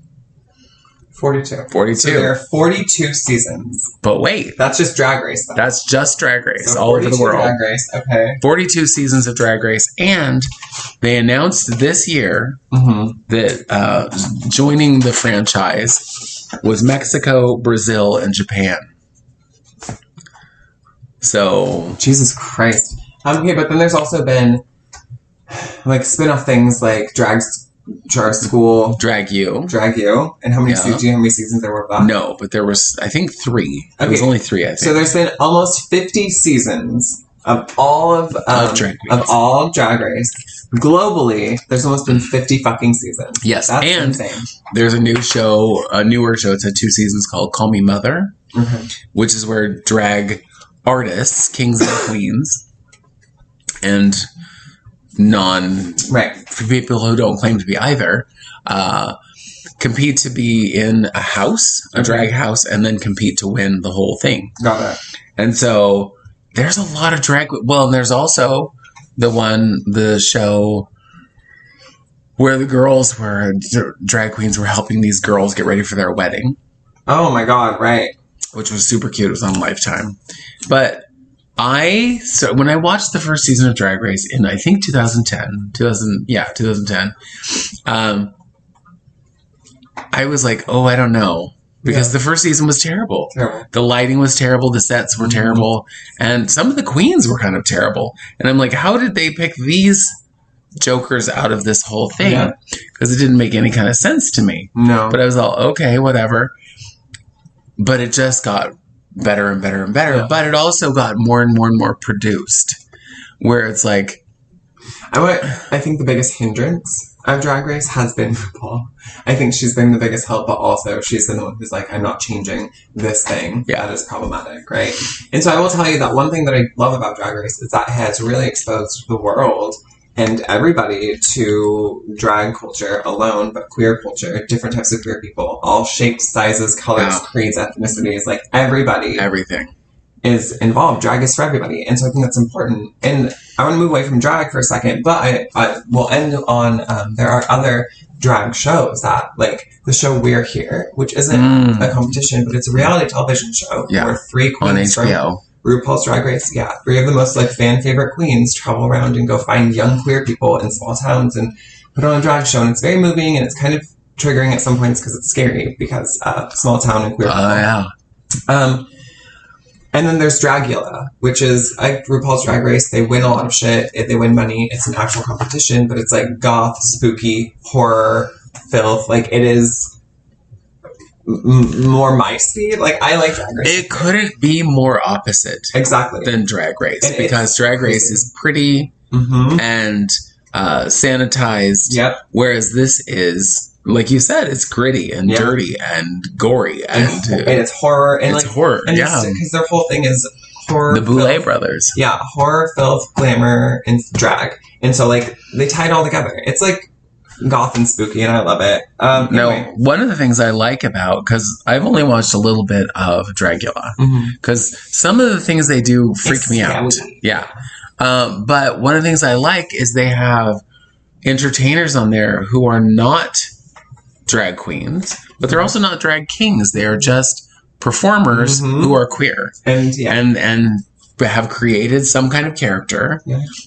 42. 42. So there are 42 seasons. But wait. That's just Drag Race, though. That's just Drag Race, So all over the world. Drag Race, okay. 42 seasons of Drag Race. And they announced this year that joining the franchise was Mexico, Brazil, and Japan. So... Jesus Christ. Okay, but then there's also been, like, spin-off things like Drag School. Drag You. And how many do you know how many seasons there were of that? No, but there was, I think, 3. Okay. It was only 3, I think. So there's been almost 50 seasons of all of Drag Race. Globally, there's almost been 50 fucking seasons. Yes, that's and insane. There's a newer show. It's had 2 seasons called Call Me Mother, which is where drag artists, kings and queens, and for people who don't claim to be either, compete to be in a house, a drag house, and then compete to win the whole thing. Got it. And so there's a lot of drag. Well, and there's also the show where drag queens were helping these girls get ready for their wedding. Oh my God, right. Which was super cute. It was on Lifetime. But when I watched the first season of Drag Race in, I think, 2010, I was like, oh, I don't know. Because the first season was terrible. The lighting was terrible. The sets were terrible. And some of the queens were kind of terrible. And I'm like, how did they pick these jokers out of this whole thing? Because it didn't make any kind of sense to me. No. But I was all, okay, whatever. But it just got better and better and better. Yeah. But it also got more and more and more produced. Where it's like... I think the biggest hindrance of Drag Race has been RuPaul. I think she's been the biggest help, but also she's been the one who's like, I'm not changing this thing. Yeah. That is problematic, right? And so I will tell you that one thing that I love about Drag Race is that it has really exposed the world and everybody to drag culture alone, but queer culture, different types of queer people, all shapes, sizes, colors, creeds, ethnicities, like everybody. Everything. Is involved. Drag is for everybody. And so I think that's important. And I want to move away from drag for a second, but I will end on, there are other drag shows that, like the show We're Here, which isn't a competition, but it's a reality television show where 3 queens on HBO. From RuPaul's Drag Race, 3 of the most like fan favorite queens travel around and go find young queer people in small towns and put on a drag show. And it's very moving and it's kind of triggering at some points because it's scary because small town and queer people. And then there's Dragula, which is like RuPaul's Drag Race. They win a lot of shit. They win money. It's an actual competition, but it's like goth, spooky, horror, filth. Like it is more my speed. Like I like Drag Race. It couldn't be more opposite, than Drag Race, because Drag Race is pretty and sanitized. Yep. Whereas this is. Like you said, it's gritty and dirty and gory. And it's horror. And it's horror, and because their whole thing is horror. The Boulet brothers. Yeah, horror, filth, glamour, and drag. And so, like, they tie it all together. It's, like, goth and spooky, and I love it. Now, one of the things I like about, because I've only watched a little bit of Dragula, because some of the things they do freak me out. Yeah. But one of the things I like is they have entertainers on there who are not drag queens, but they're also not drag kings. They are just performers who are queer and have created some kind of character,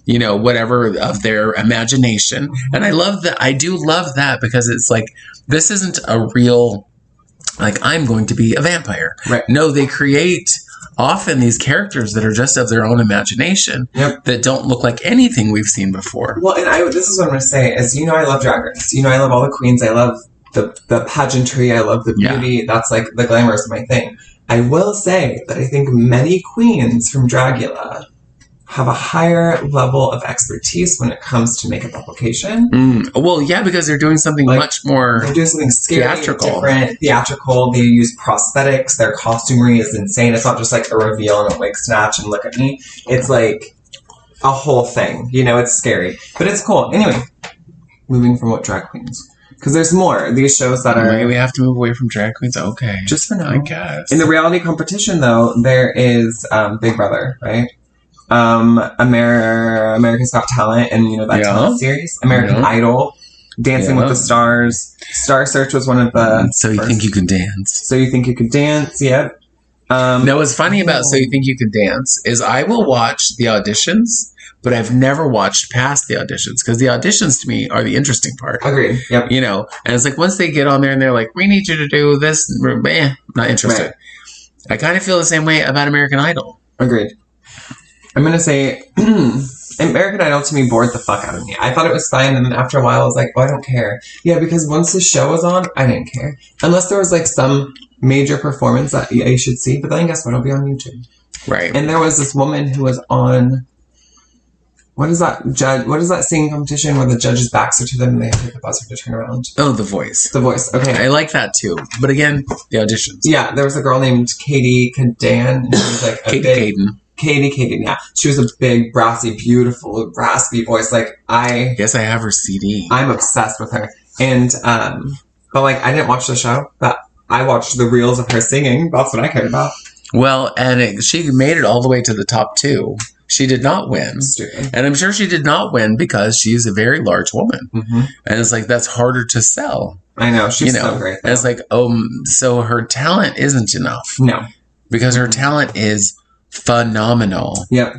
you know, whatever of their imagination. And I love that. I do love that because it's like, this isn't a real, like, I'm going to be a vampire. Right. No, they create often these characters that are just of their own imagination that don't look like anything we've seen before. Well, and this is what I'm going to say is, you know, I love Drag Race. You know, I love all the queens. I love the pageantry. I love the beauty. Yeah. That's like the glamour is my thing. I will say that I think many queens from Dragula have a higher level of expertise when it comes to makeup application. Well, yeah, because they're doing something like, much more they're doing something scary, theatrical. Different, theatrical. They use prosthetics. Their costumery is insane. It's not just like a reveal and a wig snatch and look at me. It's like a whole thing. You know, it's scary. But it's cool. Anyway, moving from what drag queens. Because there's more. These shows that are... Maybe we have to move away from drag queens? Okay. Just for now. I guess. In the reality competition, though, there is Big Brother, right? America's Got Talent, and you know that talent series? American Idol. Dancing with the Stars. Star Search was one of the... So You Think You Can Dance. So You Think You Could Dance, yep. Now, what's funny about So You Think You Can Dance is I will watch the auditions, but I've never watched past the auditions because the auditions to me are the interesting part. Agreed. Yep. You know, and it's like once they get on there and they're like, we need you to do this, not interested. Right. I kind of feel the same way about American Idol. Agreed. I'm going to say American Idol to me bored the fuck out of me. I thought it was fine, and then after a while I was like, oh, I don't care. Yeah, because once the show was on, I didn't care. Unless there was like some major performance that you should see, but then guess what? It'll be on YouTube. Right. And there was this woman who was on... What is that singing competition where the judges' backs are to them and they have to hit the buzzer to turn around? Oh, The Voice. The Voice, okay. I like that too. But again, the auditions. Yeah, there was a girl named Katie Cadan. And she was like Katie Caden, yeah. She was a big, brassy, beautiful, raspy voice. Yes, I have her CD. I'm obsessed with her. And, but I didn't watch the show, but I watched the reels of her singing. That's what I cared about. Well, and she made it all the way to the top 2. She did not win. Stupid. And I'm sure she did not win because she's a very large woman. Mm-hmm. And it's like, that's harder to sell. I know. She's so great. And it's like, so her talent isn't enough. No. Because her talent is phenomenal. Yep.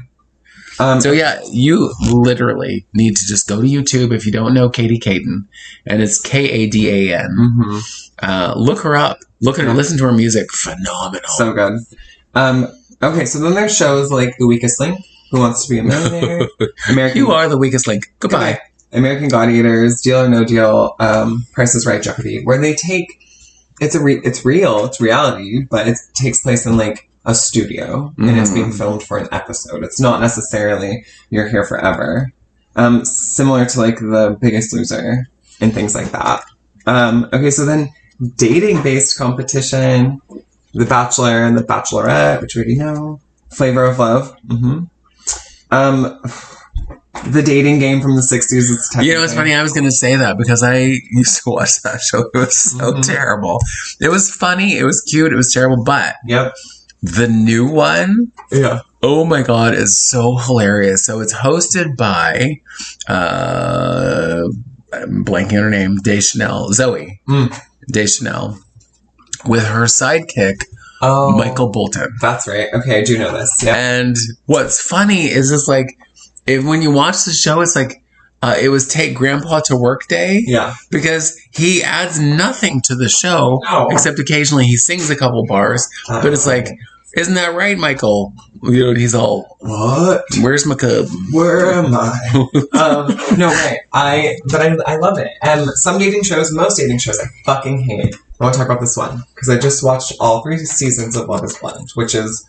So yeah, you literally need to just go to YouTube if you don't know Katie Caden. And it's Kadan. Mm-hmm. Look her up. Look at her. Listen to her music. Phenomenal. So good. Okay, so then there's shows like The Weakest Link. Who Wants to Be a Millionaire? You are the weakest link. Goodbye. American Gladiators, Deal or No Deal, Price is Right, Jeopardy, where they take it's real, it's reality, but it takes place in a studio and it's being filmed for an episode. It's not necessarily you're here forever. Similar to The Biggest Loser and things like that. Okay, so then dating based competition, The Bachelor and The Bachelorette, which we already know. Flavor of Love. Mm-hmm. The dating game from the 60s. It's funny. I was going to say that because I used to watch that show. It was so terrible. It was funny. It was cute. It was terrible. But the new one, oh my God, is so hilarious. So it's hosted by, I'm blanking on her name, Zoe Deschanel, with her sidekick, Michael Bolton. That's right. Okay, I do know this. Yep. And what's funny is when you watch the show, it's it was Take Grandpa to Work Day. Yeah. Because he adds nothing to the show, except occasionally he sings a couple bars. But it's isn't that right, Michael? And he's all, what? Where's my cub? Where am I? No way. I love it. And most dating shows I fucking hate. I want to talk about this one because I just watched all 3 seasons of Love is Blind, which is,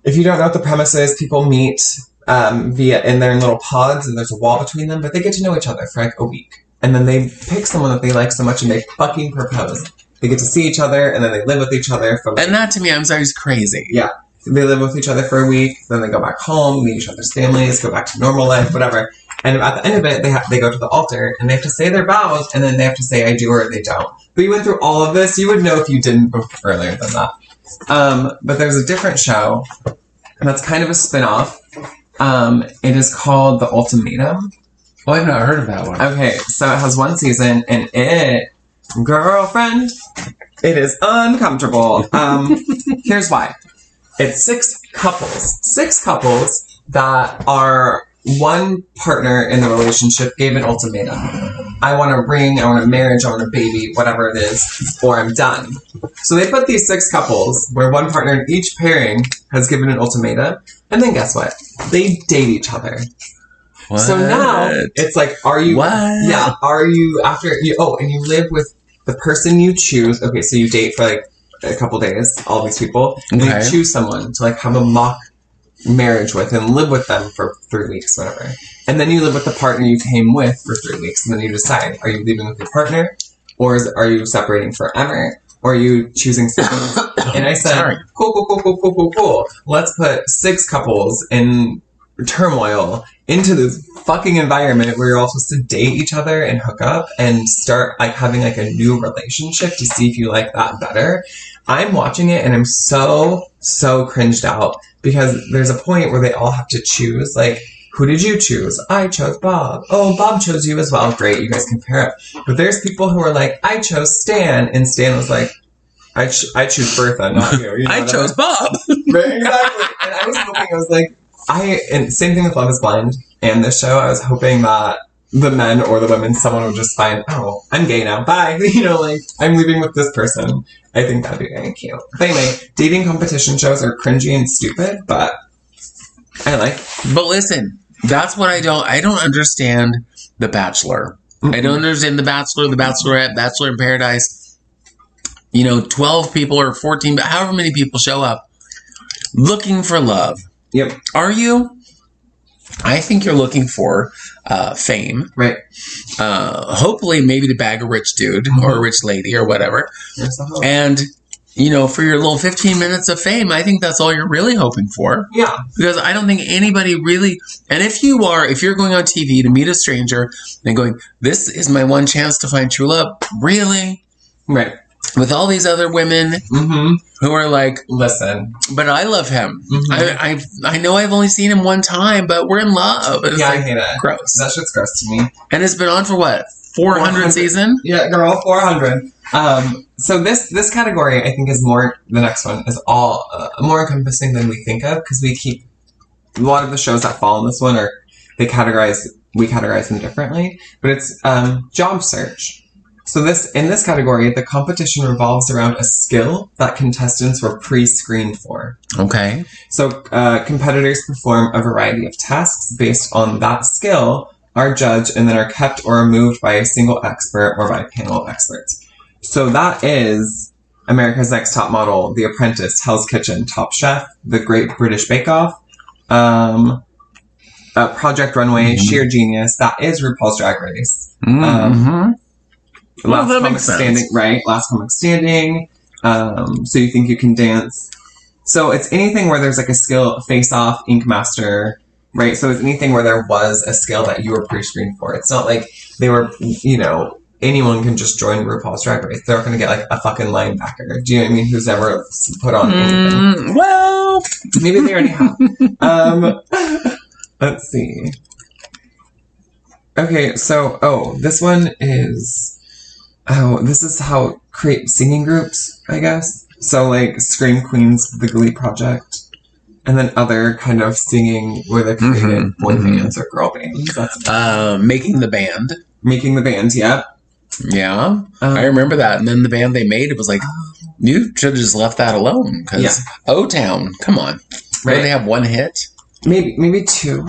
if you don't know what the premise is, people meet in their little pods and there's a wall between them, but they get to know each other for a week. And then they pick someone that they like so much and they fucking propose. They get to see each other and then they live with each other for And that to me, I'm sorry, is crazy. Yeah. They live with each other for a week, then they go back home, meet each other's families, go back to normal life, whatever. And at the end of it, they go to the altar and they have to say their vows and then they have to say I do or they don't. But you went through all of this, you would know if you didn't earlier than that. But there's a different show, and that's kind of a spin-off. It is called The Ultimatum. Oh, I've not heard of that one. Okay, so it has 1 season, and girlfriend, it is uncomfortable. Here's why. It's 6 couples that are one partner in the relationship gave an ultimatum. I want a ring, I want a marriage, I want a baby, whatever it is, or I'm done. So they put these 6 couples where one partner in each pairing has given an ultimatum, and then guess what? They date each other. What? So now it's are you? What? Yeah, are you after you? Oh, and you live with the person you choose. Okay, so you date for a couple days, all these people, and you choose someone to have a mock marriage with and live with them for 3 weeks, whatever. And then you live with the partner you came with for 3 weeks, and then you decide: are you leaving with your partner, or are you separating forever, or are you choosing someone? And I said, cool. Let's put 6 couples in turmoil into this fucking environment where you're all supposed to date each other and hook up and start having a new relationship to see if you like that better. I'm watching it and I'm so cringed out because there's a point where they all have to choose Who did you choose? I chose Bob. Oh, Bob chose you as well. Great, you guys can pair up. But there's people who are like, I chose Stan, and Stan was like, I choose Bertha, not you. I chose Bob. Right, exactly. And I was hoping, I was like, and same thing with Love is Blind and this show, I was hoping that the men or the women, someone would just find, oh, I'm gay now, bye. Like, I'm leaving with this person. I think that'd be very cute. But anyway, dating competition shows are cringy and stupid, but I like. But listen, that's what I don't understand The Bachelor. Mm-hmm. I don't understand The Bachelor, The Bachelorette, Bachelor in Paradise. 12 people or 14, but however many people show up looking for love. Yep. Are you? I think you're looking for fame. Right. Hopefully maybe to bag a rich dude or a rich lady or whatever. And, for your little 15 minutes of fame, I think that's all you're really hoping for. Yeah. Because I don't think anybody really, and if you're going on TV to meet a stranger and going, this is my one chance to find true love, really? Right. With all these other women who are like, listen, but I love him. I know I've only seen him one time, but we're in love. It's I hate it. Gross. That shit's gross to me. And it's been on for what? 400 season? Yeah, girl, 400. So this category, I think, the next one is all more encompassing than we think of, because we keep a lot of the shows that fall in this one we categorize them differently, but it's job search. So in this category, the competition revolves around a skill that contestants were pre-screened for. Okay. So competitors perform a variety of tasks based on that skill, are judged, and then are kept or removed by a single expert or by a panel of experts. So that is America's Next Top Model, The Apprentice, Hell's Kitchen, Top Chef, The Great British Bake Off, Project Runway, Sheer Genius. That is RuPaul's Drag Race. Well, that makes sense. Standing, right? Last Comic Standing. So You Think You Can Dance. So it's anything where there's like a skill, Face Off, Ink Master, right? So it's anything where there was a skill that you were pre-screened for. It's not like they were, anyone can just join RuPaul's Drag Race. They're not going to get like a fucking linebacker. Do you know what I mean? Who's never put on anything. Well, maybe they already have. Let's see. Okay, so, this one is... this is how create singing groups, I guess. So, like, Scream Queens, The Glee Project, and then other kind of singing where they created boy bands or girl bands. That's Making the Band. Making the Band, yeah. Yeah, I remember that. And then the band they made, it was like, you should have just left that alone. Because O-Town, come on. Right. They have one hit? Maybe two.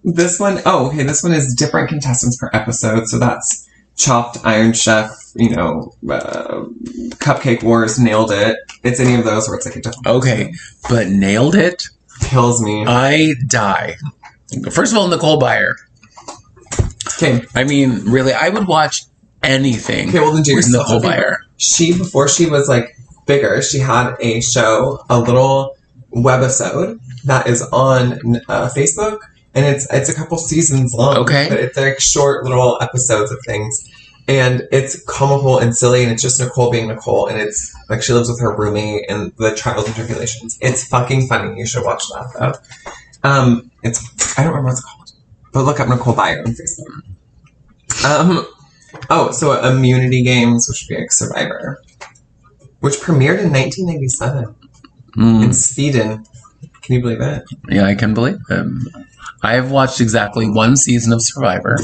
This one, this one is different contestants per episode, so that's Chopped, Iron Chef, Cupcake Wars, Nailed It. It's any of those where it's like a different Okay, but Nailed It? Kills me. I die. First of all, Nicole Byer. Okay. I mean, really, I would watch anything with Nicole Byer. Before she was, like, bigger, she had a show, a little webisode that is on Facebook. And it's a couple seasons long. Okay. But it's like short little episodes of things. And it's comical and silly, and it's just Nicole being Nicole. And it's like she lives with her roommate and the trials and tribulations. It's fucking funny. You should watch that, though. I don't remember what it's called. But look up Nicole Byer on Facebook. So Immunity Games, which would be like Survivor. Which premiered in 1997. In Sweden. Can you believe it? Yeah, I can believe it. I have watched exactly one season of Survivor.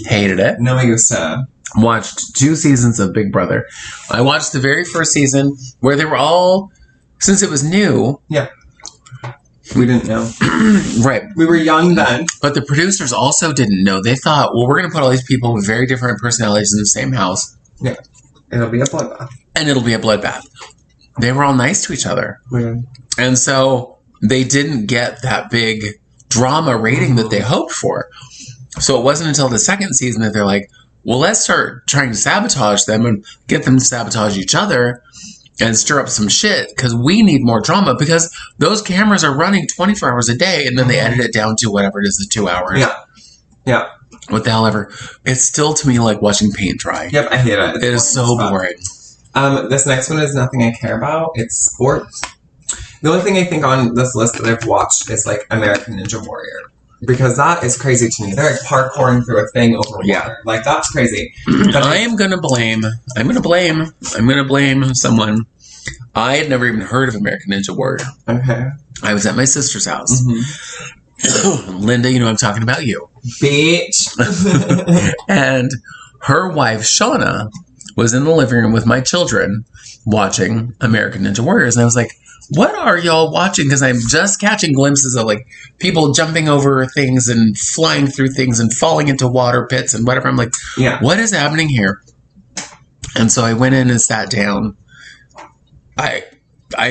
Hated it. No me gusta. Watched 2 seasons of Big Brother. I watched the very first season where they were all, since it was new. Yeah. We didn't know. Right. We were young then. But the producers also didn't know. They thought, well, we're going to put all these people with very different personalities in the same house. Yeah. It'll be a bloodbath. And it'll be a bloodbath. They were all nice to each other. Yeah. And so they didn't get that big drama rating that they hoped for. So it wasn't until the second season that they're like, well, let's start trying to sabotage them and get them to sabotage each other and stir up some shit because we need more drama because those cameras are running 24 hours a day and then they edit it down to whatever it is, the 2 hours. Yeah. Yeah. What the hell ever. It's still to me like watching paint dry. Yep, I hate it. It is so boring. This next one is nothing I care about. It's sports. The only thing I think on this list that I've watched is like American Ninja Warrior. because that is crazy to me. They're like parkouring through a thing over water. Like, that's crazy. But I'm gonna blame someone. I had never even heard of American Ninja Warrior. Okay. I was at my sister's house. Linda, you know I'm talking about you. Bitch. And her wife, Shauna, was in the living room with my children watching American Ninja Warriors. And I was like, what are y'all watching? Because I'm just catching glimpses of like people jumping over things and flying through things and falling into water pits and whatever. I'm like, what is happening here? And so I went in and sat down. I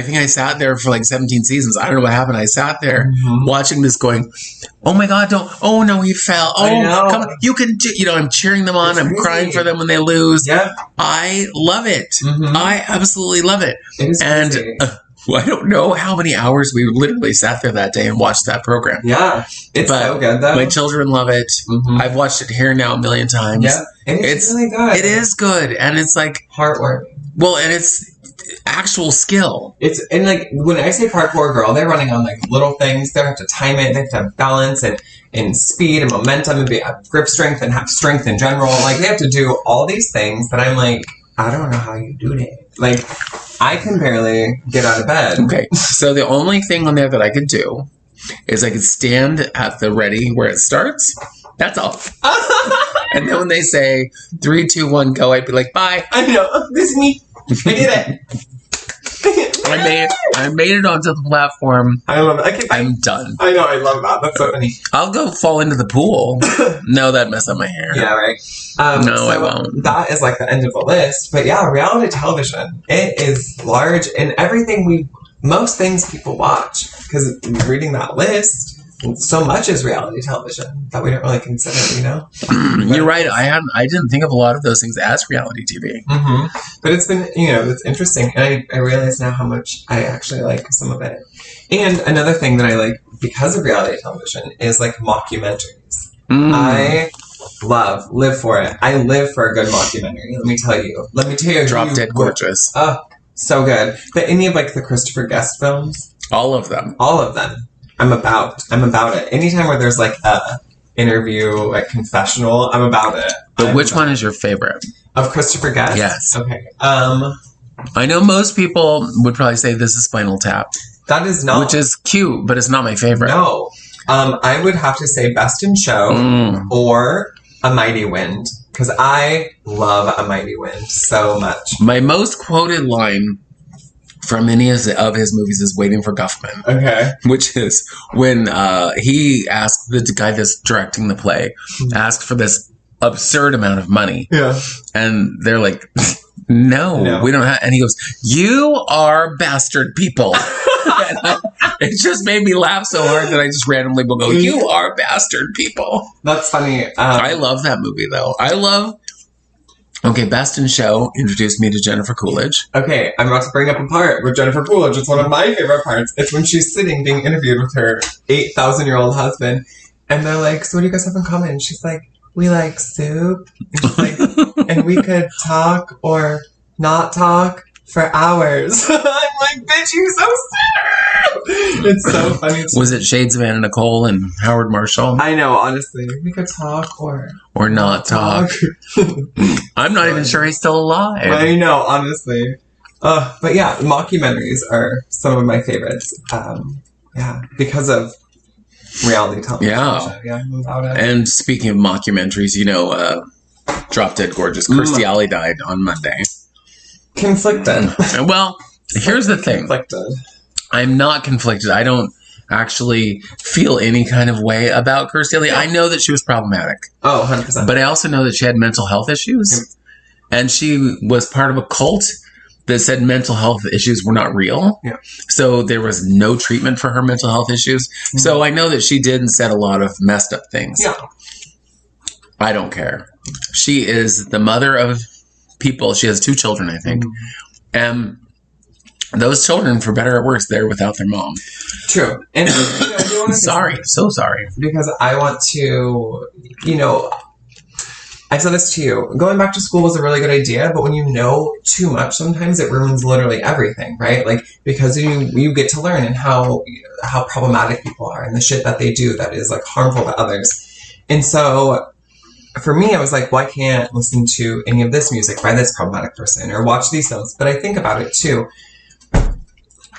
think I sat there for like 17 seasons. I don't know what happened. I sat there watching this going, oh my God, don't. Oh no, he fell. Oh, come on. You can, I'm cheering them on. I'm crying for them when they lose. Yeah. I love it. I absolutely love it. It is crazy. I don't know how many hours we literally sat there that day and watched that program. Yeah. It's so good, though. My children love it. I've watched it here now a million times. Yeah. It's really good. It is good. And it's like heartwarming. Well, and it's actual skill. It's, and like, when I say parkour girl, they're running on like little things. They have to time it. They have to have balance and speed and momentum and have grip strength and have strength in general. Like, they have to do all these things that I'm like, I don't know how you do that. Like, I can barely get out of bed. Okay, so the only thing on there that I could do is I could stand at the ready where it starts. That's all. And then when they say 3, 2, 1, go, I'd be like, bye. I know. This is me. I did it. I made it onto the platform. I love it. I'm done. I know. I love that. That's so funny. I'll go fall into the pool. No, that'd mess up my hair. Yeah, right. No, so I won't. That is like the end of the list. But yeah, reality television. It is large in everything most things people watch. Because reading that list, so much is reality television that we don't really consider, You're right. I didn't think of a lot of those things as reality TV. But it's been, it's interesting. And I realize now how much I actually like some of it. And another thing that I like because of reality television is like mockumentaries. I live for it. I live for a good mockumentary. Let me tell you. Drop Dead Gorgeous. Oh, so good. But any of like the Christopher Guest films. All of them. I'm about it. Anytime where there's like a interview, like confessional, I'm about it. But which one is your favorite? Of Christopher Guest? Yes. Okay. I know most people would probably say this is Spinal Tap. That is not. Which is cute, but it's not my favorite. No. I would have to say Best in Show or A Mighty Wind. Because I love A Mighty Wind so much. My most quoted line from any of his movies is Waiting for Guffman. Okay. Which is when he asked the guy that's directing the play, asked for this absurd amount of money. Yeah. And they're like, no, we don't have. And he goes, you are bastard people. It just made me laugh so hard that I just randomly will go, you are bastard people. That's funny. I love that movie, though. Okay, Best in Show introduced me to Jennifer Coolidge. Okay, I'm about to bring up a part with Jennifer Coolidge. It's one of my favorite parts. It's when she's sitting being interviewed with her 8,000-year-old husband. And they're like, so what do you guys have in common? And she's like, we like soup. And she's like, and we could talk or not talk for hours. I'm like, bitch, you're so sad. It's so funny. Was it Shades of Anna Nicole and Howard Marshall? I know, honestly. We could talk or not talk. I'm not even sure he's still alive. I know, honestly. But yeah, mockumentaries are some of my favorites. Because of reality television. Yeah, without it. And speaking of mockumentaries, Drop Dead Gorgeous. Kirstie Alley died on Monday. Conflicted. Well, here's the thing. Conflicted. I'm not conflicted. I don't actually feel any kind of way about Kirstie Alley. I know that she was problematic. Oh, 100%. But I also know that she had mental health issues. And she was part of a cult that said mental health issues were not real. Yeah. So there was no treatment for her mental health issues. So I know that she did and said a lot of messed up things. Yeah. I don't care. She is the mother of people. She has 2 children, I think. And those children, for better or worse, they're without their mom. True. And sorry. So sorry. Because I want to, I said this to you. Going back to school was a really good idea, but when you know too much, sometimes it ruins literally everything, right? Like, because you get to learn and how problematic people are and the shit that they do that is like harmful to others. And so for me, I was like, well, I can't listen to any of this music by this problematic person or watch these films. But I think about it too.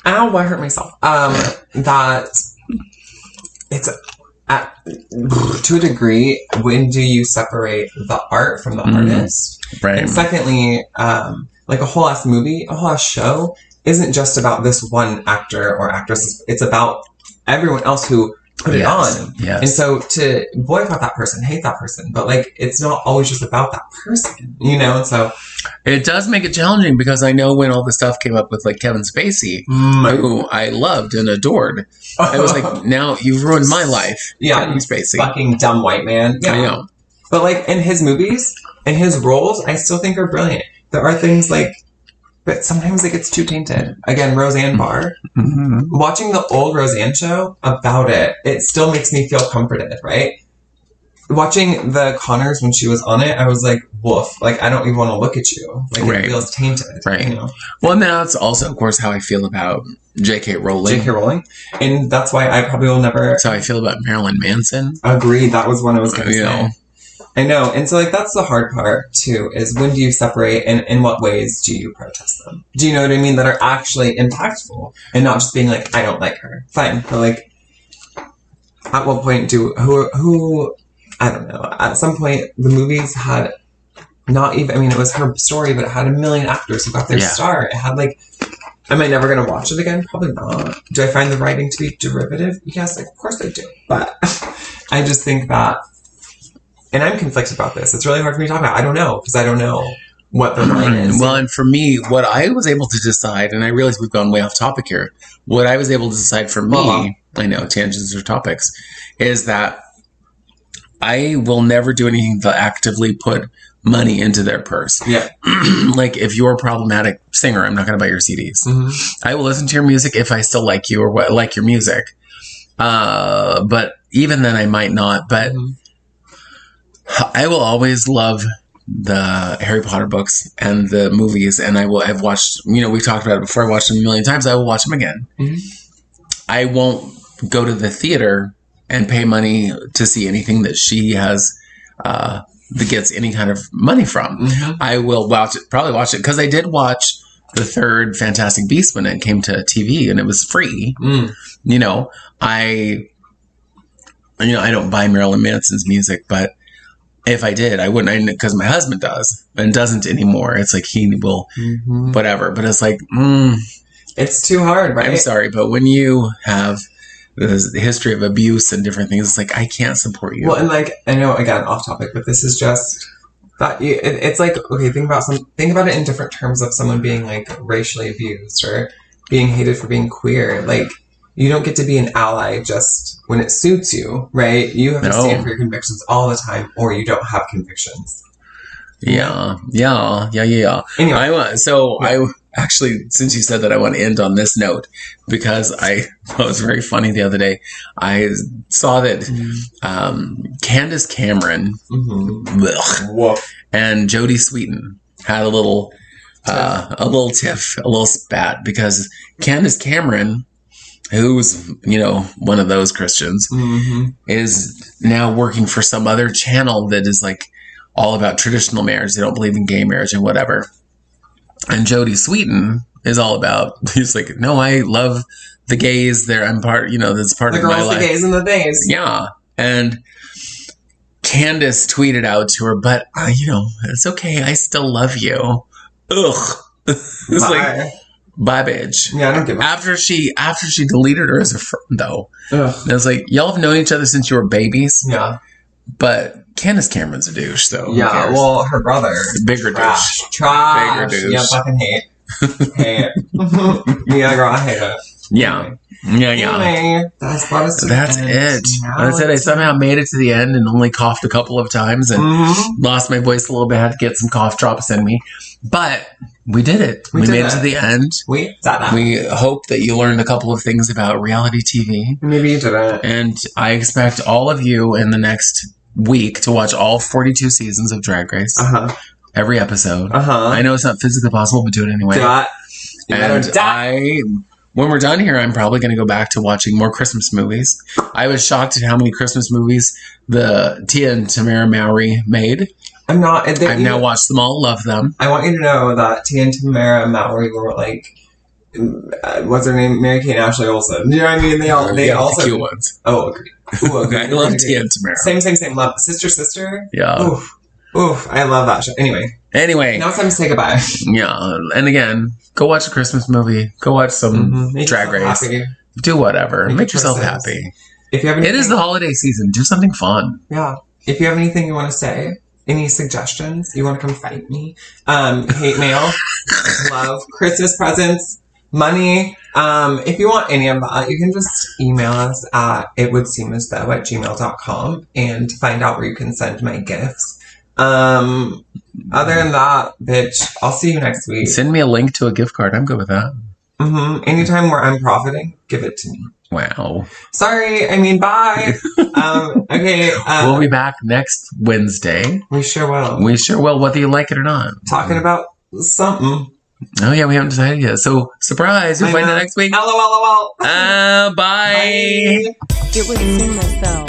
Ow, I hurt myself. That it's to a degree, when do you separate the art from the artist? Right. And secondly, like a whole ass movie, a whole ass show isn't just about this one actor or actress. It's about everyone else who put it on. Yes. And so to boycott that person, hate that person, but like, it's not always just about that person, you know? And so it does make it challenging because I know when all the stuff came up with like Kevin Spacey, who I loved and adored, I was like, now you've ruined my life. Yeah. Kevin Spacey. Fucking dumb white man. Yeah. I know. But like in his movies and his roles, I still think are brilliant. There are things like, but sometimes it gets too tainted. Again, Roseanne Barr. Mm-hmm. Watching the old Roseanne show about it still makes me feel comforted, right? Watching the Connors when she was on it, I was like, woof. Like, I don't even want to look at you. Like, Right. It feels tainted. Right. You know? Well, and that's also, of course, how I feel about J.K. Rowling. J.K. Rowling. And that's why I probably will never That's how I feel about Marilyn Manson. agree. That was what I was going to You say. know. I know. And so, like, that's the hard part, too, is when do you separate and in what ways do you protest them? Do you know what I mean? That are actually impactful and not just being like, I don't like her. Fine. But, like, at what point who, I don't know. At some point, the movies had not even, I mean, it was her story, but it had a million actors who got their star. It had, like, am I never going to watch it again? Probably not. Do I find the writing to be derivative? Yes, of course I do. But I just think that, and I'm conflicted about this. It's really hard for me to talk about. I don't know, because I don't know what the line is. Well, and for me, what I was able to decide, and I realize we've gone way off topic here, what I was able to decide for me, I know, tangents are topics, is that I will never do anything to actively put money into their purse. Yeah. Like, if you're a problematic singer, I'm not going to buy your CDs. Mm-hmm. I will listen to your music if I still like you or like your music. But even then, I might not. But I will always love the Harry Potter books and the movies, and I've watched, we've talked about it before. I watched them a million times. I will watch them again. Mm-hmm. I won't go to the theater and pay money to see anything that she has, that gets any kind of money from. Mm-hmm. I will probably watch it, because I did watch the third Fantastic Beasts when it came to TV, and it was free. I don't buy Marilyn Manson's music, but if I did, I wouldn't, because my husband does and doesn't anymore. It's like he will, whatever. But it's like, it's too hard, right? I'm sorry, but when you have the history of abuse and different things, it's like, I can't support you. Well, and like, I know, again, off topic, but this is just that it's like, okay, think about it in different terms of someone being like racially abused or being hated for being queer. Like, you don't get to be an ally just when it suits you, right? You have to stand for your convictions all the time, or you don't have convictions. Yeah. Anyway. I actually, since you said that, I want to end on this note, because I thought it was very funny the other day. I saw that Candace Cameron and Jodie Sweetin had a little tiff, a little spat, because Candace Cameron, who's, one of those Christians, is now working for some other channel that is like all about traditional marriage. They don't believe in gay marriage and whatever. And Jodie Sweetin is all about, he's like, no, I love the gays. I'm part, that's part of my life. The girls, the gays, and the days. Yeah. And Candace tweeted out to her, but, it's okay. I still love you. Ugh. It's like, bye, bitch. Yeah, I don't give a After she deleted her as a friend, though. Ugh. I was like, y'all have known each other since you were babies. Yeah. But Candace Cameron's a douche, so yeah. Well, her brother, bigger douche. Trash. Bigger douche. Yeah, fucking hate. Hate it. Yeah, girl, I hate it. Yeah. Anyway, that's it. I said I somehow made it to the end and only coughed a couple of times and lost my voice a little bit. Had to get some cough drops in me, but we did it. We made it to the end. We hope that you learned a couple of things about reality TV. Maybe you didn't. And I expect all of you in the next week to watch all 42 seasons of Drag Race. Every episode. I know it's not physically possible, but do it anyway. When we're done here, I'm probably going to go back to watching more Christmas movies. I was shocked at how many Christmas movies the Tia and Tamara Mowry made. I've now watched them all, love them. I want you to know that Tia and Tamara Mowry were like, what's her name? Mary Kate and Ashley Olsen. You know what I mean? They also the cute ones. Oh, agreed. Ooh, I love Tia and Tamara. Same. Love sister. Yeah. Oof. I love that show. Anyway, now it's time to say goodbye. Yeah, and again, go watch a Christmas movie. Go watch some Drag Race. Happy. Do whatever. Make yourself happy. If you have anything, it is the holiday season. Do something fun. Yeah. If you have anything you want to say, any suggestions, you want to come fight me, hate mail, love, Christmas presents, money. If you want any of that, you can just email us at itwouldseemasthough@gmail.com and find out where you can send my gifts. Other than that, bitch, I'll see you next week. Send me a link to a gift card. I'm good with that. Anytime where I'm profiting, give it to me. Wow. Sorry, bye. Okay. We'll be back next Wednesday. We sure will. Whether you like it or not. Talking about something. Oh, yeah, we haven't decided yet. So, surprise. You'll find it next week. LOL. Bye. Bye. It would seem as though